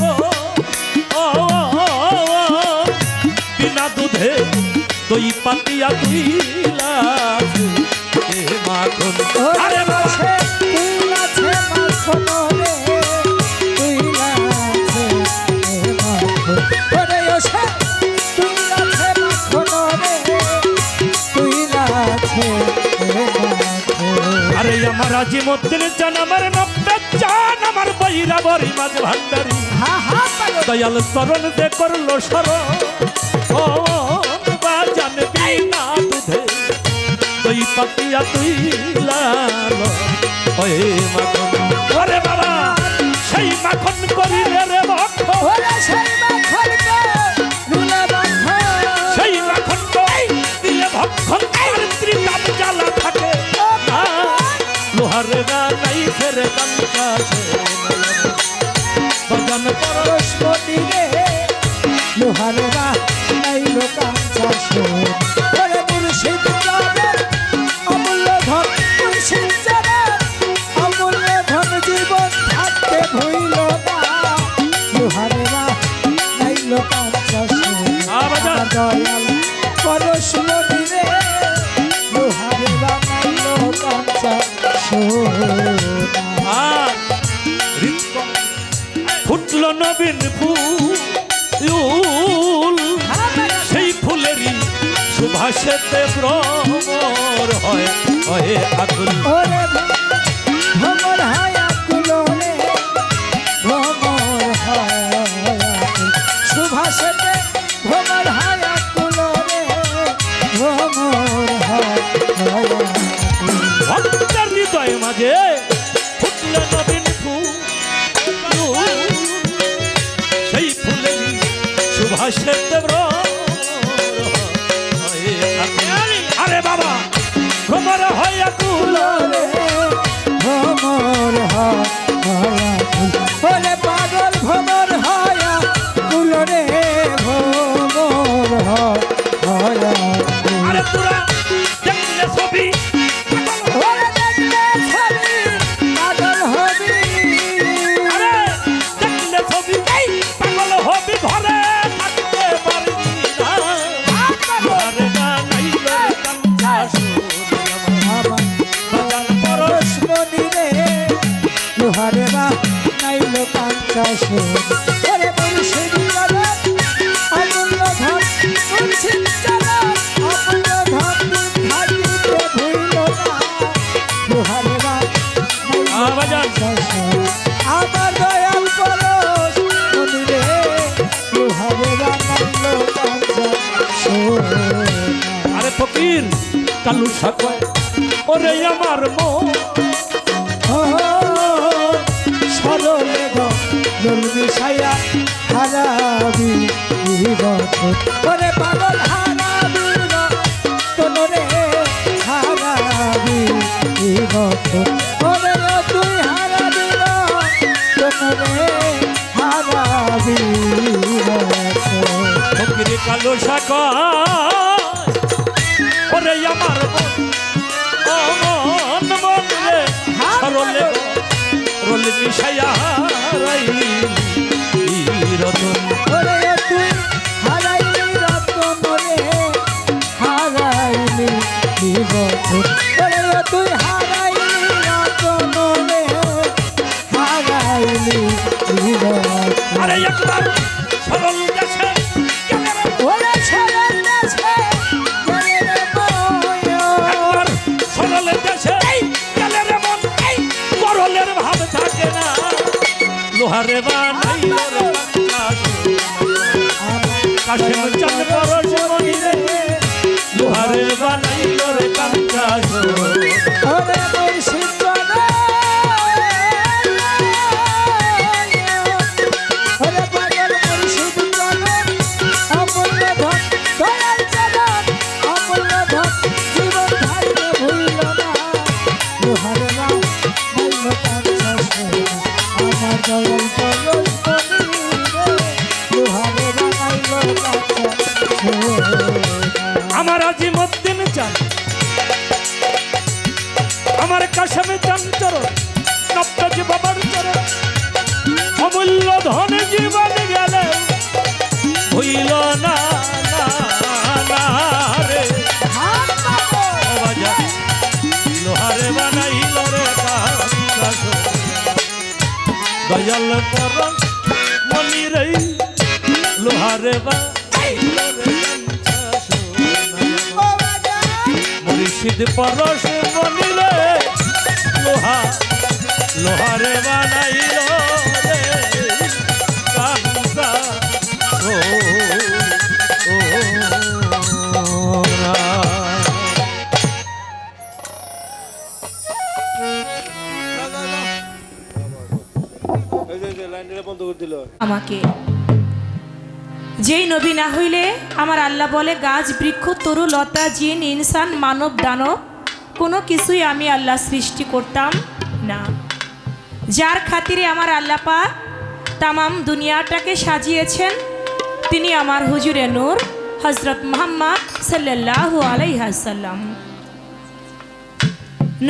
বিনা দুধে দই পাতিয়া তুইলা মাখন। আরে বাবা, তুই আছে মাখন রে, তুই আছে মাখন, ওরে ওসে তুই আছে মাখন রে, তুই আছে মাখন। আরে আমার আজিমুদ্দিন চান, আমার নব্বে চান, আমার বৈরা বরি মাঝ ভান্ডারি, হা হা পাগল দয়াল চরণ যে করলো সর, বাজান বিনা দুধে দই পাতিয়া তুইলা ওয়ে মাখন। ওরে বাবা, সেই মাখন করিলে রে ভক্ত, ওরে সেই মাখন কে নুলে মাখন, সেই মাখন দিলে ভক্ষণ আর ত্রিকাপ জ্বালা থাকে না, লোহারে না নাই ফেরে কান্তা বাজান পরশ মনি রে, লোহারে বা নাইল কাঞ্চা সোনা, ওরে মুর্শিদ চরণ অমূল্য ধন, মুর্শিদ চরণ অমূল্য ধন, জীবন থাকতে ভইল না, লোহারে বা নাইল কাঞ্চা সোনা, বাজান। আমার দয়াল পরশ মনি রে, লোহারে বা নাইল কাঞ্চা সোনা। আর হৃদকণ্ঠ ফুটল নবীন ফুল, সেই ফুলেরই সুভাষেতে ভ্রমর হয় হয় আকুল। ওরে ভ্রমর হয় আকুল রে, ভ্রমর হয় আকুল, সুভাষেতে ভ্রমর হয় আকুল রে, ভ্রমর হয় আকুল। ভক্তের হৃদয় মাঝে ফুটল নবীন ফুল, সেই ফুলেরই সুভাষেতে ভ্রমর হয় আকুল। আরে বাবা, ভ্রমর হয় আকুল, রে ভ্রমর হয় আকুল, ওরে পাগল ভ্রমর হয় আকুল রে, ভ্রমর হয় আকুল। আরে তোরা দেখলে ছবি ওরে দেখলে ছবি পাগল হবি, আরে দেখলে ছবি পাগল হবি, ঘরে থাকতে পারবি না, ঘরে না নাইলে কাঞ্চা সোনা আমার, আমার বাজান পরশ পরশ মনি রে, লোহারে বা নাইল কাঞ্চা সোনা, ওরে মুর্শিদ চরণ অমূল্য ধন, মুর্শিদ চরণ অমূল্য ধন, থাকিতে ভুইল না, লোহারে বা নাইল বাজান। কাঞ্চা সোনা, আমার দয়াল পরশ মনি রে, লোহারে বা নাইল কাঞ্চা সোনা। আরে ফকির কালু সাকয়, ওরে আমার মন সরলে দোল মিশাইয়া হারাবি বছর, ওরে পাগল হারাবি তোরে, হারাবি বছর, ওরে তুই হারাবি তোরে, হারাবি বছর। ফকির লালসা কয় ওরে আমার মন মন রে সরলে রলে মিশাইয়া রাইলি রতন ওরে তুই হারাইলি রতন রে হারাইলি জীবন ওরে তুই হারাইলি রতন রে হারাইলি জীবন আরে একবার সরল দেশে গেলে রে ওরে সরল দেশে গেলে রে বয় একবার সরল দেশে গেলে রে মন করলের ভাব থাকে না লোহারে বানাইল রে কাশেম চাঁদ পরশ মনি রে লোহারে বানাইল রে কাঞ্চাস ওরে মুর্শিদ জানে ওরে পাগল মুর্শিদ জানে অমূল্য ধন দয়াল জানান অমূল্য ধন জীবন ধারণে ভুইল না লোহারে না মাইল কাঞ্চাস আমার দয়াল পরশ মনি রে লোহারে বানাইল কাঞ্চাস আমার আজিমুদ্দিন চান আমার কাশেম চান চরণ নবতাজ বাবার চরণ অমূল্য ধন জীবন গেলে হইল না না না রে ও বাজার লোহারে বানাইল রে কাঞ্চাস দয়াল পরম মনি রে লোহারে বানাইল রে কাঞ্চাস মুর্শিদ পরশ মনিলে লোহারে বানাইল রে কাঞ্চা এই যে লাইনটা বন্ধ করে দিল আমাকে যেই নবী না হইলে আমার আল্লাহ বলে গাছ বৃক্ষ তরু লতা জিন ইনসান মানব দানব কোনো কিছুই আমি আল্লাহ সৃষ্টি করতাম না। যার খাতিরে আমার আল্লাহ পাক তামাম দুনিয়াটাকে সাজিয়েছেন তিনি আমার হুজুরে নূর হজরত মুহাম্মদ সাল্লাল্লাহু আলাইহি ওয়াসাল্লাম।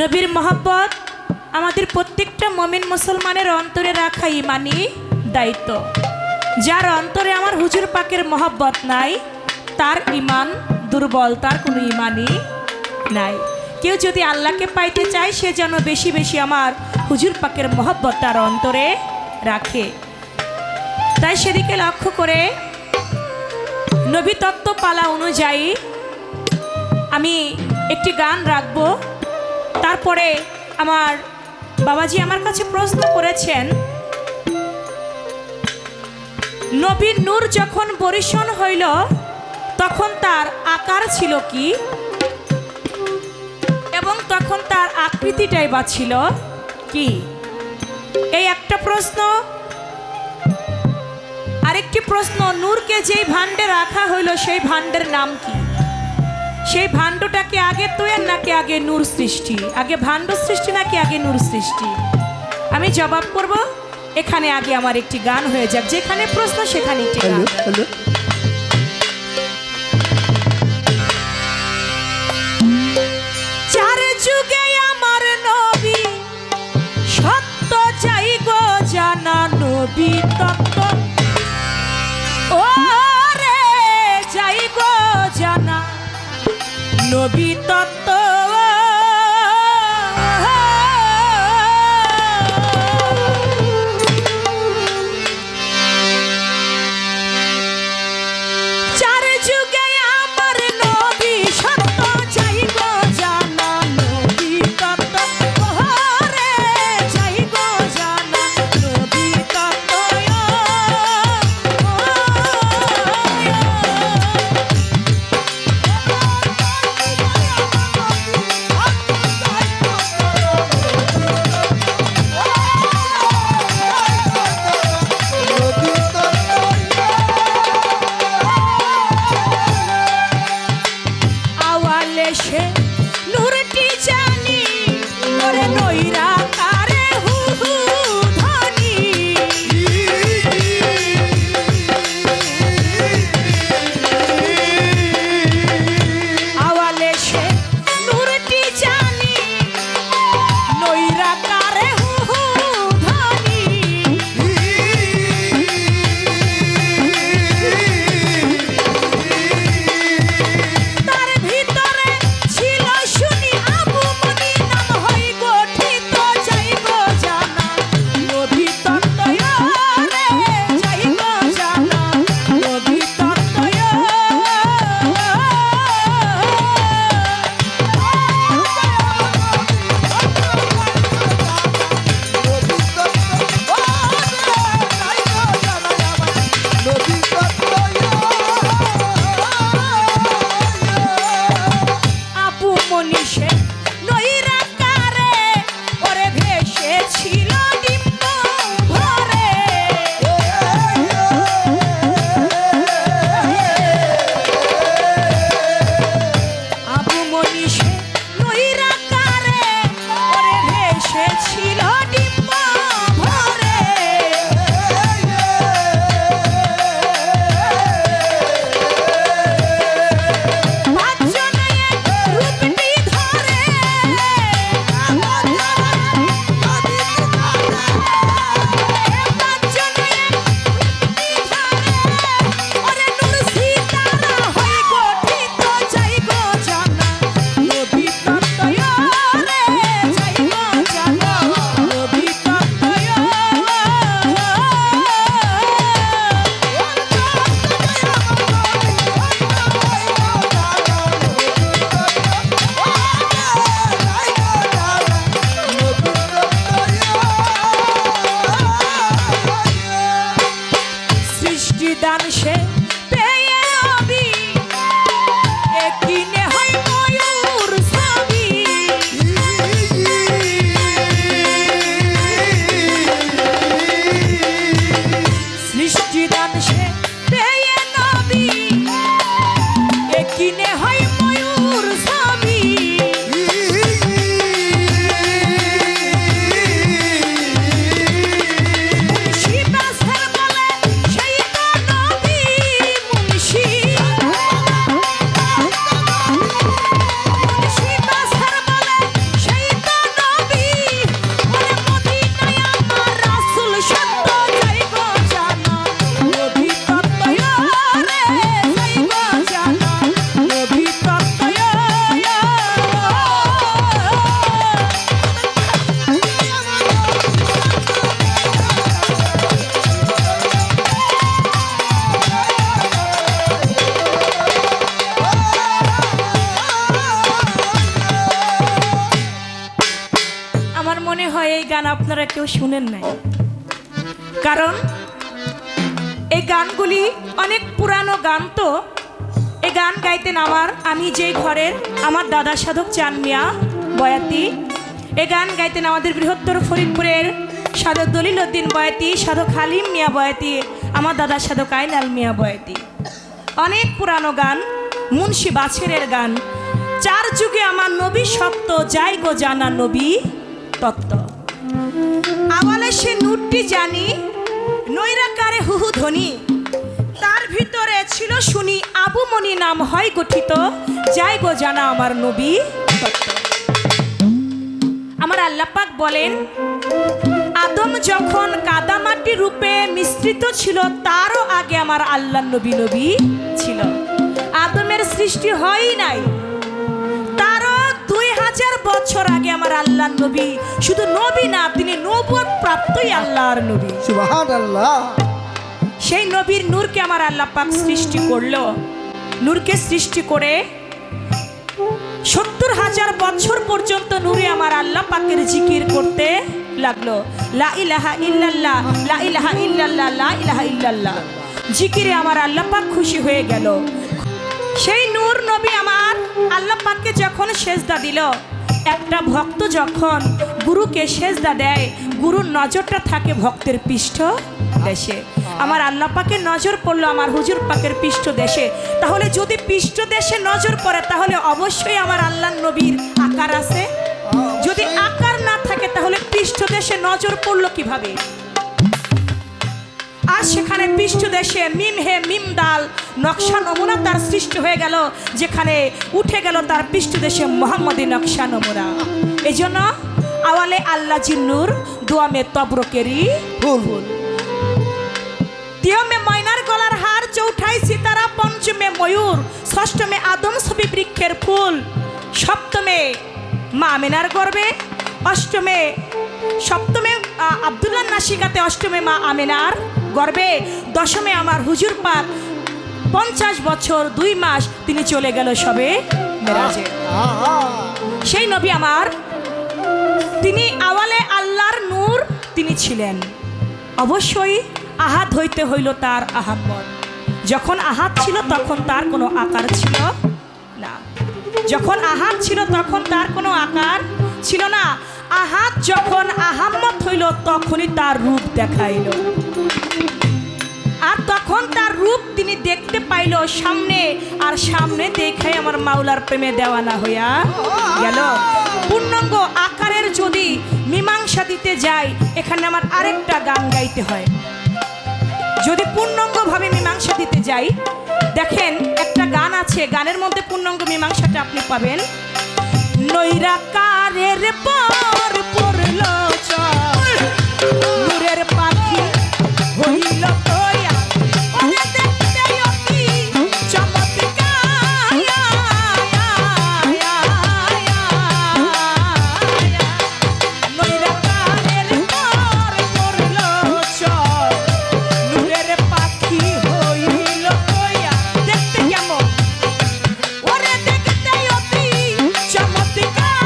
নবীর মহব্বত আমাদের প্রত্যেকটা মুমিন মুসলমানের অন্তরে রাখা ইমানি দায়িত্ব। যার অন্তরে আমার হুজুর পাকের মহব্বত নাই তার ইমান দুর্বল, তার কোনো ইমানই নাই। কেউ যদি আল্লাহকে পাইতে চায় সে যেন বেশি বেশি আমার হুজুর পাকের মহব্বত তার অন্তরে রাখে। তাই সেদিকে লক্ষ্য করে নবী তত্ত্ব পালা অনুযায়ী আমি একটি গান রাখবো। তারপরে আমার বাবাজি আমার কাছে প্রশ্ন করেছেন নবীর নূর যখন বরিশন হইল তখন তার আকার ছিল কি এবং তখন তার আকৃতিটাই বা ছিল কি? এই একটা প্রশ্ন। আরেকটি প্রশ্ন, নূরকে যেই ভাণ্ডে রাখা হইল সেই ভাণ্ডের নাম কি? সেই ভাণ্ডটাকে আগে তৈরি নাকি আগে নূর সৃষ্টি? আগে ভাণ্ড সৃষ্টি নাকি আগে নূর সৃষ্টি? আমি জবাব করব এখানে আগে আমার একটি গান হয়ে যাক। যেখানে প্রশ্ন সেখানে একটি গান। চার যুগে আমার নবী সত্য চাই গো জানা নবী তত্ত্ব ও রে যাই গো জানা নবী তত্ত্ব। চার যুগে আমার নবী সত্য চাই গো জানা নবী তত্ত্ব ও রে যাই গো জানা নবী তত্ত্ব। আওয়ালে সে নূরটি জানি ওরে নইরা কারে হু হু ধ্বনি মনীষে নৈরাকারে ওরে ভেসেছিল ডিম্ব ভরে। আবু মনীষে নৈরাকারে ওরে ভেসেছিল ডিম্ব ভরে। পাঁচজনে রূপটি ধরে পাঁচজনে রূপটি ধরে ওরে নূর সিতারা হয়ে গঠিত যাইগো জানা নবী তত্ত্বয় রে যাইগো জানা নবী তত্ত্বয়। সৃষ্টিদান সে পেয়ে নবী একিনে হয় ময়ূর ছবি। সৃষ্টিদান সে পেয়ে নবী একিনে হয় ময়ূর ছবি। মুন্সি বাছার বলে সেই তো নবী মুন্সি। মুন্সি বাছার বলে সেই তো নবী। ওরে মদিনায় আমার রাসূল সত্য যাইগো জানা নবী তত্ত্বয় রে যাইগো জানা নবী তত্ত্বয়। আমার মনে হয় এই গান আপনারা কেউ শুনেন নাই, কারণ এই গানগুলি অনেক পুরানো গান। তো এই গান গাইতেন আমি যেই ঘরের আমার দাদা সাধক চান মিয়া বয়াতি। এই গান গাইতেন আমাদের বৃহত্তর ফরিদপুরের সাধক দলিল উদ্দিন বয়াতি, সাধক হালিম মিয়া বয়াতি, আমার দাদা সাধক আইনাল মিয়া বয়াতি। অনেক পুরানো গান, মুন্সি বাছেরের গান। চার যুগে আমার নবী সত্য যাইগো জানা নবী তত্ত্ব। আওয়ালে সে নূরটি জানি নৈরাকারে হুহু ধ্বনি। তার ভিতরে ছিল শুনি আবু মনি নাম হয় গঠিত যাইগো জানা আমার নবী তত্ত্ব। আমার আল্লাহ পাক বলেন, আদম যখন কাদামাটি রূপে মিশ্রিত ছিল তারও আগে আমার আল্লাহ নবী ছিল। আদমের সৃষ্টি হয়ই নাই, তারও 2000 বছর আগে আমার আল্লাহর নবী। শুধু নবী না, তিনি নবুয়ত প্রাপ্তই আল্লাহর নবী। সুবহানাল্লাহ। সেই নবীর নূরকে আমার আল্লাহ পাক সৃষ্টি করলো। নূরকে সৃষ্টি করে 70,000 বছর পর্যন্ত নূরে আমার আল্লাহ পাকের জিকির করতে লাগলো। লা ইলাহা ইল্লাল্লাহ, লা ইলাহা ইল্লাল্লাহ, লা ইলাহা ইল্লাল্লাহ। জিকিরে আমার আল্লাহ পাক খুশি হয়ে গেল। সেই নূর নবী আমার আল্লাহ পাককে যখন সেজদা দিল, একটা ভক্ত যখন গুরুকে সেজদা দেয়, গুরুর নজরটা থাকে ভক্তের পৃষ্ঠ দেশে। আমার আল্লাহ পাকের নজর পড়লো আমার হুজুর পাকের পৃষ্ঠ দেশে। তাহলে যদি পৃষ্ঠ দেশে নজর পড়ে তাহলে অবশ্যই আমার আল্লাহ নবীর আকার আছে। যদি আকার না থাকে তাহলে পৃষ্ঠ দেশে নজর পড়লো কিভাবে? আর সেখানে পৃষ্ঠ দেশে মিম হে মিম দাল নকশা নমুনা তার সৃষ্টি হয়ে গেল, যেখানে উঠে গেল তার পৃষ্ঠ দেশে মোহাম্মদী নকশা নমুনা। এই জন্য আওয়ালে আল্লাহ জিন্নুর দোয়া মে তবরকেরি ফুল। তিয়মে ময়নার গলার হার, চৌঠায় সিতারা, পঞ্চমে ময়ূর, ষষ্ঠমে আদম ছবি বৃক্ষের ফুল, সপ্তমে মা আমিনার গর্বে, সপ্তমে আব্দুল্লাহ নাসিকাতে, অষ্টমে মা আমিনার গর্বে, দশমে আমার হুজুর পাক 50 বছর 2 মাস তিনি চলে গেল সবে মেরাজে। সেই নবী আমার, তিনি আওয়ালে আল্লাহর নূর তিনি ছিলেন। অবশ্যই আহাত হইতে হইল তার আহাম্মদ। যখন আহাত ছিল তখন তার কোনো আকার ছিল না। যখন আহাত ছিল তখন তার কোনো আকার ছিল না, আহাত যখন আহাম্মত হইল তখনই তার রূপ দেখাইল। আর তখন তার রূপ তিনি দেখতে পাইল সামনে, আর সামনে দেখে আমার মাওলার প্রেমে দেওয়ানা হইয়া গেল। পূর্ণাঙ্গ আকারের যদি মীমাংসা দিতে যাই, এখানে আমার আরেকটা গান গাইতে হয়। যদি পূর্ণাঙ্গভাবে মীমাংসা দিতে যাই, দেখেন একটা গান আছে, গানের মধ্যে পূর্ণাঙ্গ মীমাংসাটা আপনি পাবেন। নৈরাকারের পর পড়ল চর, নূরের পাখি হইল তোয়া, ওরে দেখতে অতি চমৎকার। নৈরাকারের পর পড়ল চর, নূরের পাখি হইল তোয়া, দেখতে কেমন, ওরে দেখতে অতি চমৎকার।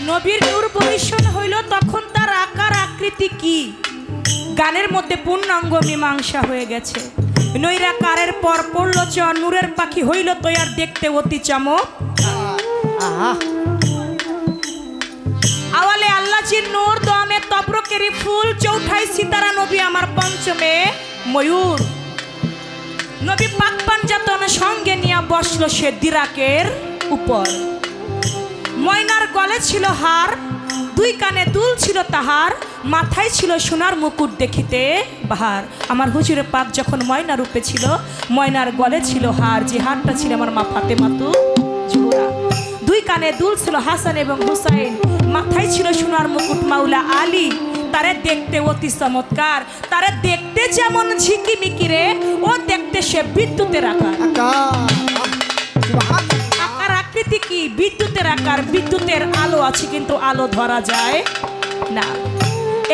নবীর নূর বহিষ্ণ হইল তখন তার আকার আকৃতি কি গানের মধ্যে পূর্ণাঙ্গ মীমাংসা হয়ে গেছে। নৈরাকারের পর পড়ল চ নূরের পাখি হইল তৈয়ার দেখতে অতি চমক। আওয়ালে আল্লাহজির নূর দমে তবরকেরি ফুল চৌঠাই সিতারা নবী আমার পঞ্চমে ময়ূর। নবী পাক পাঞ্জাতন সঙ্গে নিয়ে বসলো সে দিরাকের উপর। ময়নার গলে ছিল হার, দুই কানে দুল ছিল তাহার, মাথায় ছিল সোনার মুকুট দেখিতে বাহার। আমার হুজুরে পাক যখন ময়না রূপে ছিল, ময়নার গলে ছিল হার, যে হারটা ছিল আমার মা ফাতেমাতু জোহরা। দুই কানে দুল ছিল হাসান এবং হুসাইন, মাথায় ছিল সোনার মুকুট মাওলা আলী। তারে দেখতে অতি চমৎকার, তারে দেখতে যেমন ঝিকিমিকিরে, ও দেখতে সে বিদ্যুতের আকার। আকার আকৃতি কি? বিদ্যুতের আকার, বিদ্যুতের আলো আছে কিন্তু আলো ধরা যায় না।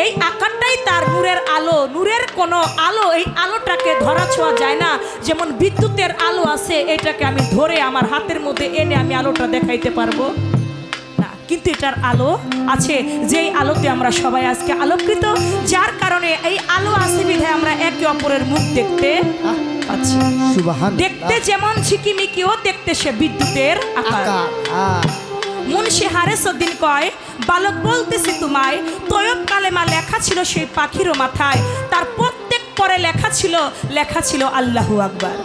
এই আকারটাই তার নূরের আলো। নূরের কোনো আলো, এই আলোটাকে ধরা ছোঁয়া যায় না। যেমন বিদ্যুতের আলো আছে, এটাকে আমি ধরে আমার হাতের মধ্যে এনে আমি আলোটা দেখাইতে পারবো না, কিন্তু এটার আলো আছে, যেই আলোতে আমরা সবাই আজকে আলোকৃত। যার কারণে এই আলো আছে বিধায় আমরা একে অপরের মুখ দেখতে পাচ্ছি। দেখতে যেমন ঝিকিমিকিও, দেখতে সে বিদ্যুতের আকার। মুন্সি হারেসউদ্দিন কয়, বালক বলতেছি তোমায়, তৈয়ব কালেমা লেখা ছিল সেই পাখিরও মাথায়, তার প্রত্যেক পরে লেখা ছিল আল্লাহু আকবার।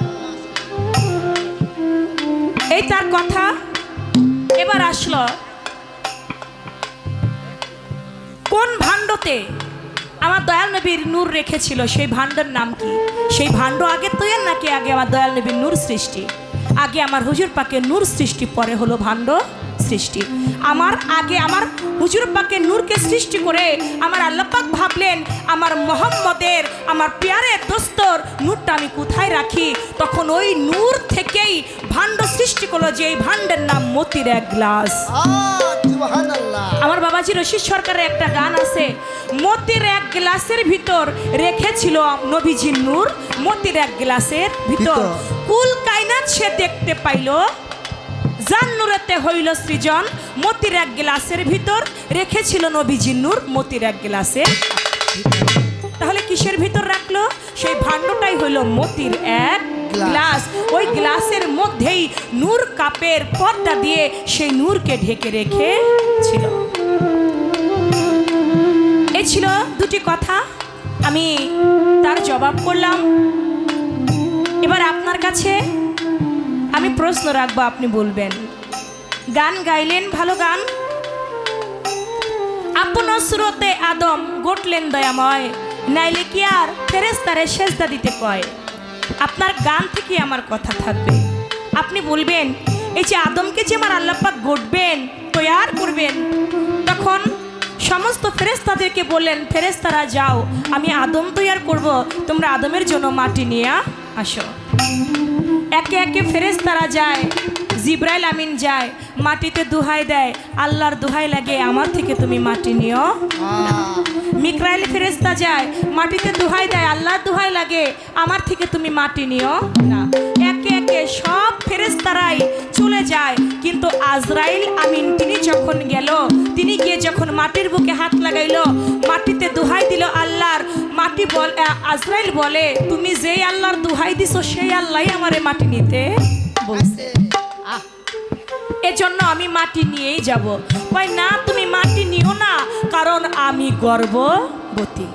এই তার কথা। এবার আসলো কোন ভাণ্ডতে আমার দয়াল নবীর নূর রেখেছিল, সেই ভাণ্ডের নাম কি? সেই ভাণ্ড আগে তৈয়ার নাকি আগে আমার দয়াল নবীর নূর সৃষ্টি? আগে আমার হুজুর পাকের নূর সৃষ্টি, পরে হলো ভাণ্ড সৃষ্টি। আমার আগে আমার হুজুর পাকের নূরকে সৃষ্টি করে আমার আল্লাহ পাক ভাবলেন আমার মোহাম্মদের, আমার পেয়ারের দোস্তর নূরটা আমি কোথায় রাখি? তখন ওই নূর থেকেই ভাণ্ড সৃষ্টি করলো, যে এই ভাণ্ডের নাম মতির এক গ্লাস। আমার বাবাজি রশিদ সরকারের একটা গান আছে, মতির এক গ্লাসের ভিতর রেখেছিল নবীজির নূর, মতির এক গ্লাসের ভিতর কুল কায়নাত সে দেখতে পাইল, জান নূরেতে হইল সৃজন, মতির এক গ্লাসের ভিতর রেখেছিল নবীজির নূর, মতির এক গ্লাসের। তাহলে কিসের ভিতর রাখলো? সেই ভাণ্ডটাই হইল মতির এক গ্লাস। ওই গ্লাসের মধ্যেই নূর কাপের পর্দা দিয়ে সেই নূরকে ঢেকে রেখেছিল। এই ছিল দুটি কথা, আমি তার জবাব করলাম। এবার আপনার কাছে আমি প্রশ্ন রাখবো, আপনি বলবেন। গান গাইলেন, ভালো গান। আপন সুরতে আদম গটলেন দয়াময়, নাইলে কি আর ফেরেশতারে সেজদা দিতে কয়। আপনার গান থেকে আমার কথা থাকবে। আপনি বলবেন, এই যে আদমকে যে আমার আল্লাহ পাক গড়বেন, তৈয়ার করবেন, তখন সমস্ত ফেরেশতাদেরকে বললেন, ফেরেশতারা যাও, আমি আদম তৈয়ার করব, তোমরা আদমের জন্য মাটি নিয়ে আসো। একে একে ফেরেশতারা যায়, জিব্রাইল আমিন যায়, মাটিতে দুহাই দেয়, আল্লাহর দুহাই লাগে আমার থেকে তুমি মাটি নিও না। মিকাইল ফেরেশতা যায়, মাটিতে দুহাই দেয়, আল্লাহর দুহাই লাগে আমার থেকে তুমি মাটি নিও না। একে একে সব ফেরেশতারাই চলে যায়, কিন্তু আজরাইল আমিন তিনি যখন গেল, তিনি গিয়ে যখন মাটির বুকে হাত লাগাইল, মাটিতে দুহাই দিল আল্লাহর। মাটি আজরাইল বলে, তুমি যেই আল্লাহর দুহাই দিছো সেই আল্লাহই আমারে মাটি নিতে বলছে, এজন্য আমি মাটি নিয়েই যাব। কই না, তুমি মাটি নিও না, কারণ আমি গর্ভবতী।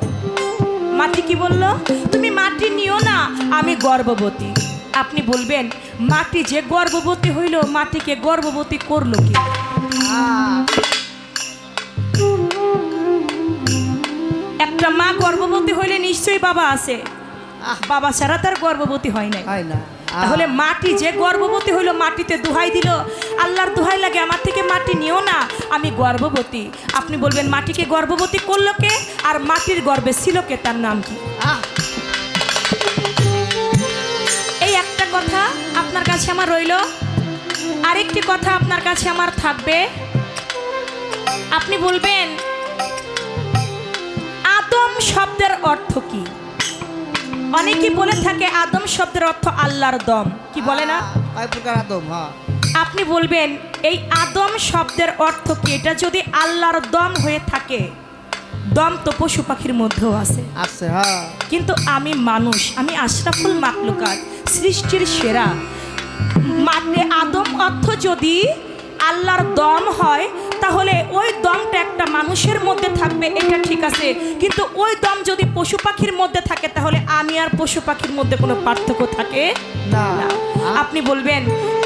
মাটি কি বলল? তুমি মাটি নিও না, আমি গর্ভবতী। আপনি বলবেন, মাটি যে গর্ভবতী হইল, মাটিকে গর্ভবতী করলো কি? একটা মা গর্ভবতী হইলে নিশ্চয়ই বাবা আছে, বাবা ছাড়া তার গর্ভবতী হয় না। তাহলে মাটি যে গর্ভবতী হইল, মাটিতে দুহাই দিল, আল্লাহর দুহাই লাগে আমার থেকে মাটি নিও না, আমি গর্ভবতী। আপনি বলবেন, মাটিকে গর্ভবতী করলো কে? আর মাটির গর্ভে ছিল কে? তার নাম কি? এই একটা কথা আপনার কাছে আমার রইল। আরেকটি কথা আপনার কাছে আমার থাকবে, আপনি বলবেন আদম শব্দের অর্থ কি? অনেকেই বলে থাকে আদম শব্দের অর্থ আল্লাহর দম, কি বলে না? কয় প্রকার আদম? হ্যাঁ, আপনি বলবেন এই আদম শব্দের অর্থ কি? এটা যদি আল্লাহর দম হয়ে থাকে, দম তো পশু পাখির মধ্যেও আছে, আছে। হ্যাঁ, কিন্তু আমি মানুষ, আমি আশরাফুল মাখলুকাত, সৃষ্টির সেরা। মানে আদম অর্থ যদি আল্লাহর দম হয়, তাহলে ওই দমটা একটা মানুষের মধ্যে থাকবে, এটা ঠিক আছে, কিন্তু ওই দম যদি পশু পাখির মধ্যে থাকে, তাহলে আমি আর পশু পাখির মধ্যে কোনো পার্থক্য থাকে না। না। আপনি বলবেন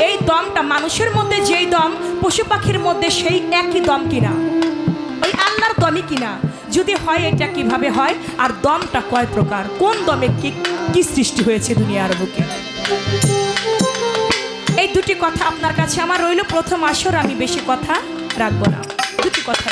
এই দমটা মানুষের মধ্যে যেই দম, পশু পাখির মধ্যে সেই একই দম কিনা, ওই আল্লাহর দমই কিনা? যদি হয় এটা কিভাবে হয়, আর দমটা কয় প্রকার, কোন দমে কি কি সৃষ্টি হয়েছে দুনিয়ার বুকে? এই দুটি কথা আপনার কাছে আমার রইল। প্রথম আসর, আমি বেশি কথা রাখবো না, দুটি কথা।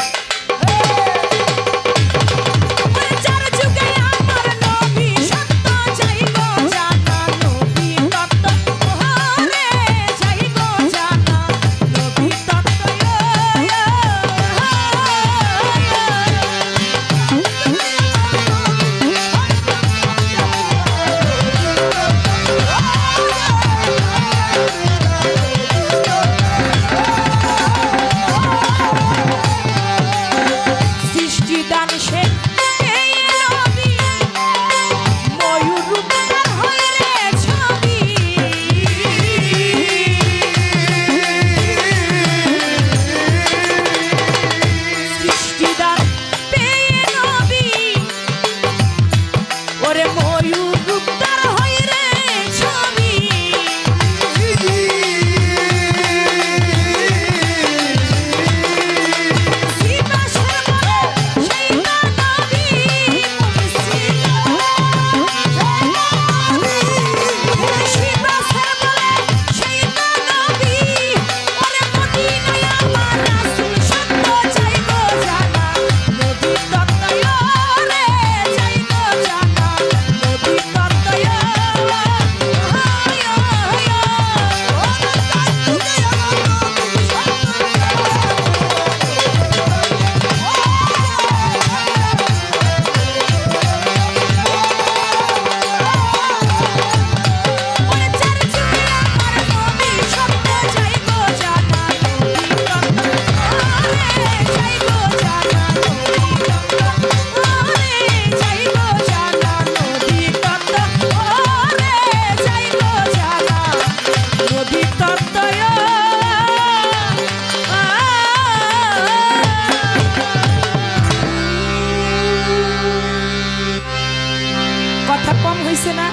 কথা কম হয়েছে না?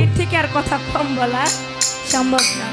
এর থেকে আর কথা কম বলা সম্ভব না।